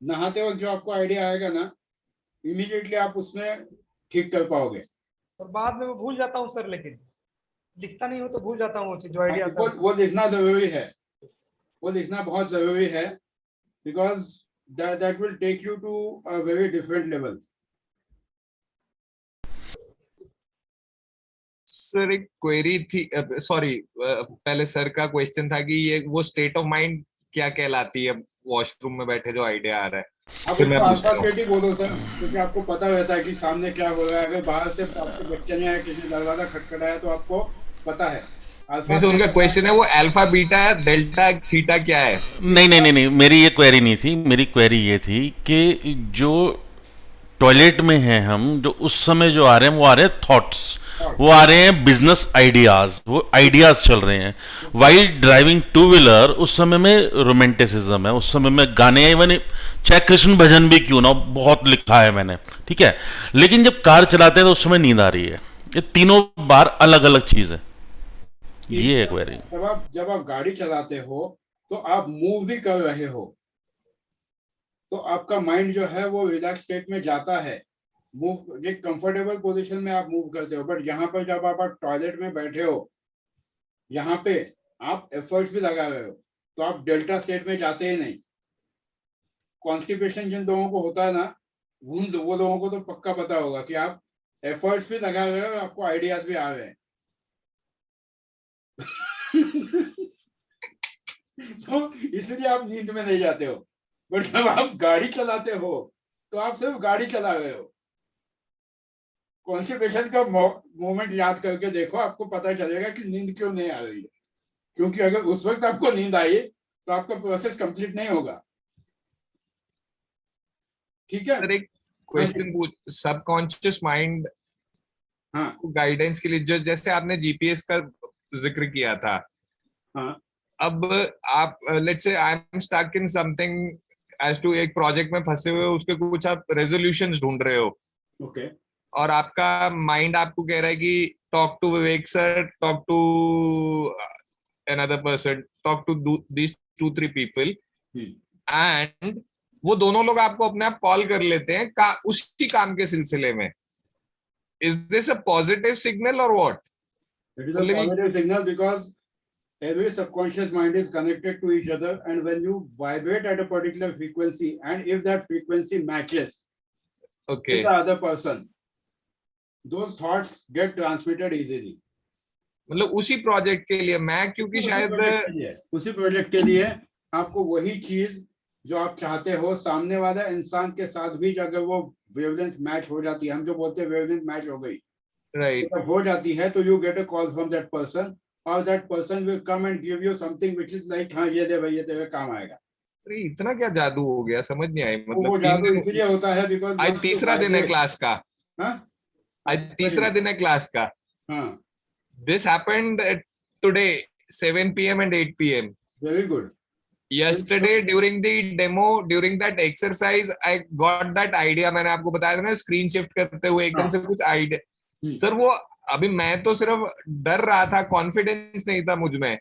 नहाते वक्त जो आपको आइडिया आएगा ना, इमीडिएटली आप उसमें ठीक कर पाओगे। और बाद में मैं भूल जाता हूँ सर, लेकिन लिखता नहीं हूँ तो भूल जाता हूँ जो आइडिया आता है। वो लिखना जरूरी है, वो लिखना बहुत जरूरी है, because that will take you to a very different level. Sir एक क्वेरी थी, सॉरी पहले सर का क्वेश्चन था कि ये वो स्टेट ऑफ माइंड क्या कहलाती है, वॉशरूम में बैठे जो आइडिया आ रहा है। आप इसको अल्फाबेटिक बोलो सर, क्योंकि आपको पता रहता है कि सामने क्या हो रहा है। अगर बाहर से आपके बच्चे ने आया, किसी ने दरवाजा खटखटाया, तो आपको पता है। उनका क्वेश्चन है वो अल्फा बीटा डेल्टा थीटा क्या है? नहीं, मेरी ये क्वेरी नहीं थी। मेरी क्वेरी ये थी कि जो टॉयलेट में हैं हम, जो उस समय जो आ रहे हैं वो आ रहे हैं थॉट्स, वो आ रहे हैं बिजनेस आइडियाज, वो आइडियाज चल रहे हैं। वाइल ड्राइविंग टू व्हीलर उस समय में रोमांटिसिज्म है, उस समय में गाने, इवन चाहे कृष्ण भजन भी क्यों ना, बहुत लिखा है मैंने, ठीक है। लेकिन जब कार चलाते हैं तो उस समय नींद आ रही है। ये तीनों बार अलग अलग चीज है। ये एक वेरी, जब आप गाड़ी चलाते हो तो आप मूव भी कर रहे हो, तो आपका माइंड जो है वो रिलैक्स स्टेट में जाता है। मूव एक कंफर्टेबल पोजीशन में आप मूव करते हो। बट यहाँ पर जब आप टॉयलेट में बैठे हो, यहाँ पे आप एफर्ट्स भी लगा रहे हो, तो आप डेल्टा स्टेट में जाते ही नहीं। कॉन्स्टिपेशन जिन लोगों को होता है ना, वो लोगों को तो पक्का पता होगा कि आप एफर्ट्स भी लगा रहे हो और आपको आइडियाज भी आ रहे हैं। तो इसलिए आप नींद में नहीं जाते हो। बट जब आप गाड़ी चलाते हो तो आप सिर्फ गाड़ी चला रहे हो। कॉन्स्टिपेशन का मोमेंट याद करके देखो, आपको पता चलेगा कि नींद क्यों नहीं आ रही है। क्योंकि अगर उस वक्त आपको नींद आई तो आपका प्रोसेस कंप्लीट नहीं होगा। ठीक है। एक क्वेश्चन पूछ, सबकॉन्शियस माइंड गाइडेंस के लिए जो, जैसे आपने जीपीएस का जिक्र किया था, अब आप let's say I am stuck in something as to, एक प्रोजेक्ट में फंसे हुए, उसके कुछ आप रेजोल्यूशंस ढूंढ रहे हो, ओके, और आपका माइंड आपको कह रहा है कि talk to Vivek sir, talk to another person, talk to these 2-3 people, एंड वो दोनों लोग आपको अपने आप कॉल कर लेते हैं उसी काम के सिलसिले में। Is this a positive signal और what? It is a positive signal because every subconscious mind is connected to each other, and when you vibrate at a particular frequency, and if that frequency matches with the other person, those thoughts get transmitted easily. मतलब उसी project के लिए मैं, क्योंकि शायद उसी project के लिए आपको वही चीज जो आप चाहते हो, सामने वाला इंसान के साथ भी अगर वो वेवलेंथ मैच हो जाती है, हम जो बोलते हैं वेवलेंथ मैच हो गई, राइट, हो जाती है, तो you get a call from that person, और that person will come and give you something which is like, हाँ ये दे भाई, ये तेरे काम आएगा। अरे इतना क्या जादू हो गया, समझ नहीं आई। मतलब वो जादू इसलिए होता है बिकॉज़ आज तीसरा दिन है क्लास का। आज तीसरा दिन है क्लास का। This happened today 7 PM and 8 PM. Very good. Yesterday during the demo, during that exercise, I got that idea. मैंने आपको बताया था ना, स्क्रीन शिफ्ट करते हुए एकदम से कुछ आइडिया। सर वो अभी मैं तो सिर्फ डर रहा था, कॉन्फिडेंस नहीं था मुझ में,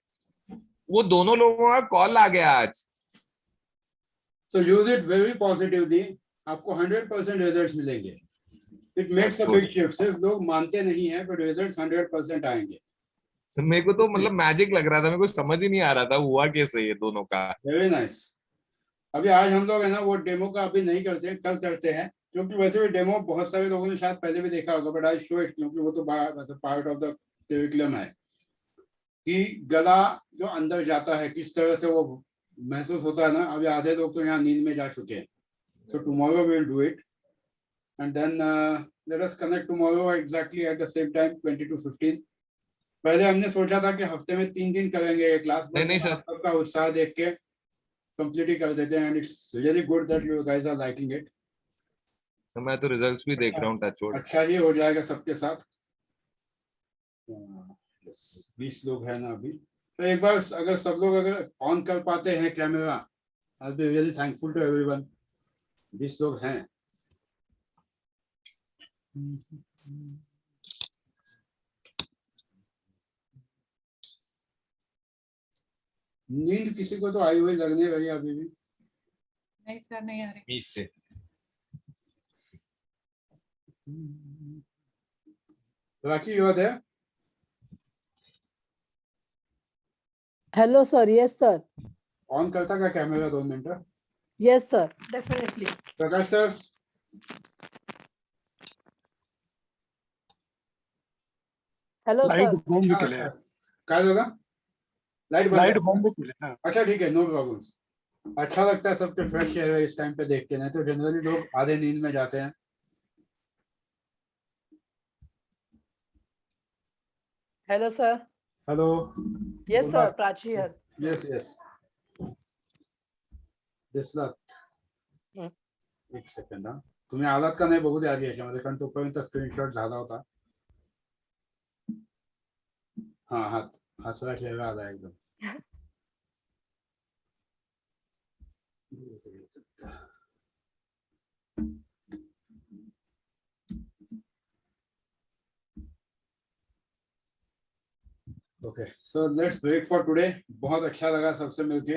वो दोनों लोगों का कॉल आ गया आज। So use it very positively, आपको 100% रिजल्ट्स मिलेंगे। It makes a big shift. सिर्फ लोग मानते नहीं हैं, but रिजल्ट्स 100% आएंगे। मेरे को तो मतलब मैजिक लग रहा था, मेरे को समझ ही नहीं आ रहा था हुआ कैसे ये दोनों का। Very nice. अभी आज हम लोग है ना, वो डेमो का अभी नहीं करते, कल करते हैं, क्योंकि वैसे भी डेमो बहुत सारे लोगों ने शायद पहले भी देखा होगा, बट आई शो इट क्योंकि वो तो पार्ट ऑफ द करिकुलम है कि गला जो अंदर जाता है किस तरह से वो महसूस होता है ना। अभी आधे लोग तो यहाँ नींद में जा चुके हैं। So tomorrow we will do it, and then let us connect tomorrow exactly at the same time 20 to 15। पहले हमने सोचा था कि हफ्ते में 3 दिन करेंगे ये क्लास, नहीं सर, सबका उत्साह देख के कंप्लीट ही कर देते हैं, and it's really good that you guys are liking it. तो मैं तो रिजल्ट्स भी देख रहा हूँ, टच वुड। अच्छा ही हो जाएगा सबके साथ। 20 लोग हैं ना अभी। तो एक बार अगर सब लोग अगर ऑन कर पाते हैं camera, I will be really thankful to everyone. 20 लोग हैं। नींद किसी को तो आई हुई लगने रही अभी भी। नहीं सर, नहीं आ रही। से Rakhi, you are there? Hello sir. Yes sir. On करता का camera 2 minute? Yes sir. Definitely. Prakash sir, hello light sir. बॉम्ब भी केले काय झालं? लाइट बंद लाइट है? बॉम्ब भी केले ना। अच्छा ठीक है, नो प्रॉब्लम। अच्छा लगता है सबके फ्रेश चेहरे इस टाइम पे देख के, नहीं तो जनरली लोग आधे नींद में जाते हैं। Hello sir. Hello. Yes sir, Prachi है। Yes yes. दिसला? एक सेकंड हा, तुम्ही आलात का नाही बघू द्या आधी याच्यामध्ये, कारण तोपर्यंत स्क्रीनशॉट झाला होता। हाँ हाँ, हसरा चेहरा आला एकदम। Okay, so let's break for today. बहुत अच्छा लगा सबसे मिलके।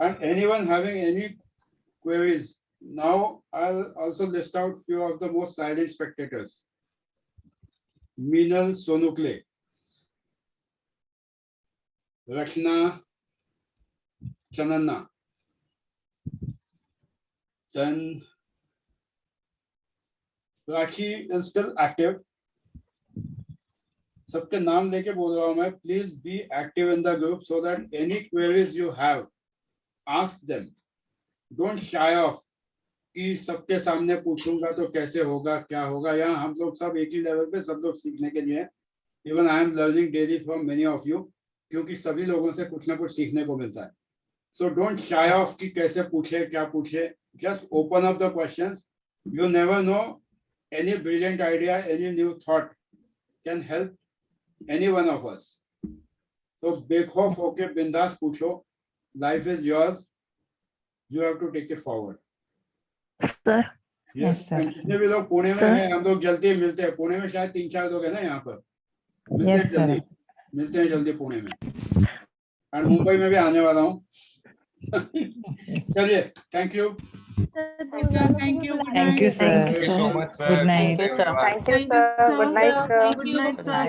And anyone having any queries? Now I will also list out few of the most silent spectators. Meenal Sonukle, Rachna Chananna, then Rachi is still active. सबके नाम लेके बोल रहा हूँ मैं, please be active in the group so that any queries you have, ask them. Don't shy off कि सबके सामने पूछूंगा तो कैसे होगा, क्या होगा। यहाँ हम लोग सब एक ही लेवल पे, सब लोग सीखने के लिए। Even I am learning daily from many of you, क्योंकि सभी लोगों से कुछ ना कुछ सीखने को मिलता है। सो डोंट शाई ऑफ कि कैसे पूछे, क्या पूछे। Just open up the questions. You never know, any brilliant idea, any new thought can help any one of us. So बेखौफ होके बिंदास पूछो। Life is yours. You have to take it forward. Sir. Yes sir. जितने भी लोग पुणे में हैं, हम लोग जल्दी मिलते हैं। पुणे में शायद 3-4 लोग हैं ना यहाँ पर। मिलते हैं जल्दी पुणे में। और मुंबई में भी आने वाला हूँ। चलिए, thank you. Thank you. Good night. Thank you so much, sir. Good night. Thank you, sir. Thank you, sir. Good night, sir. Good night, sir.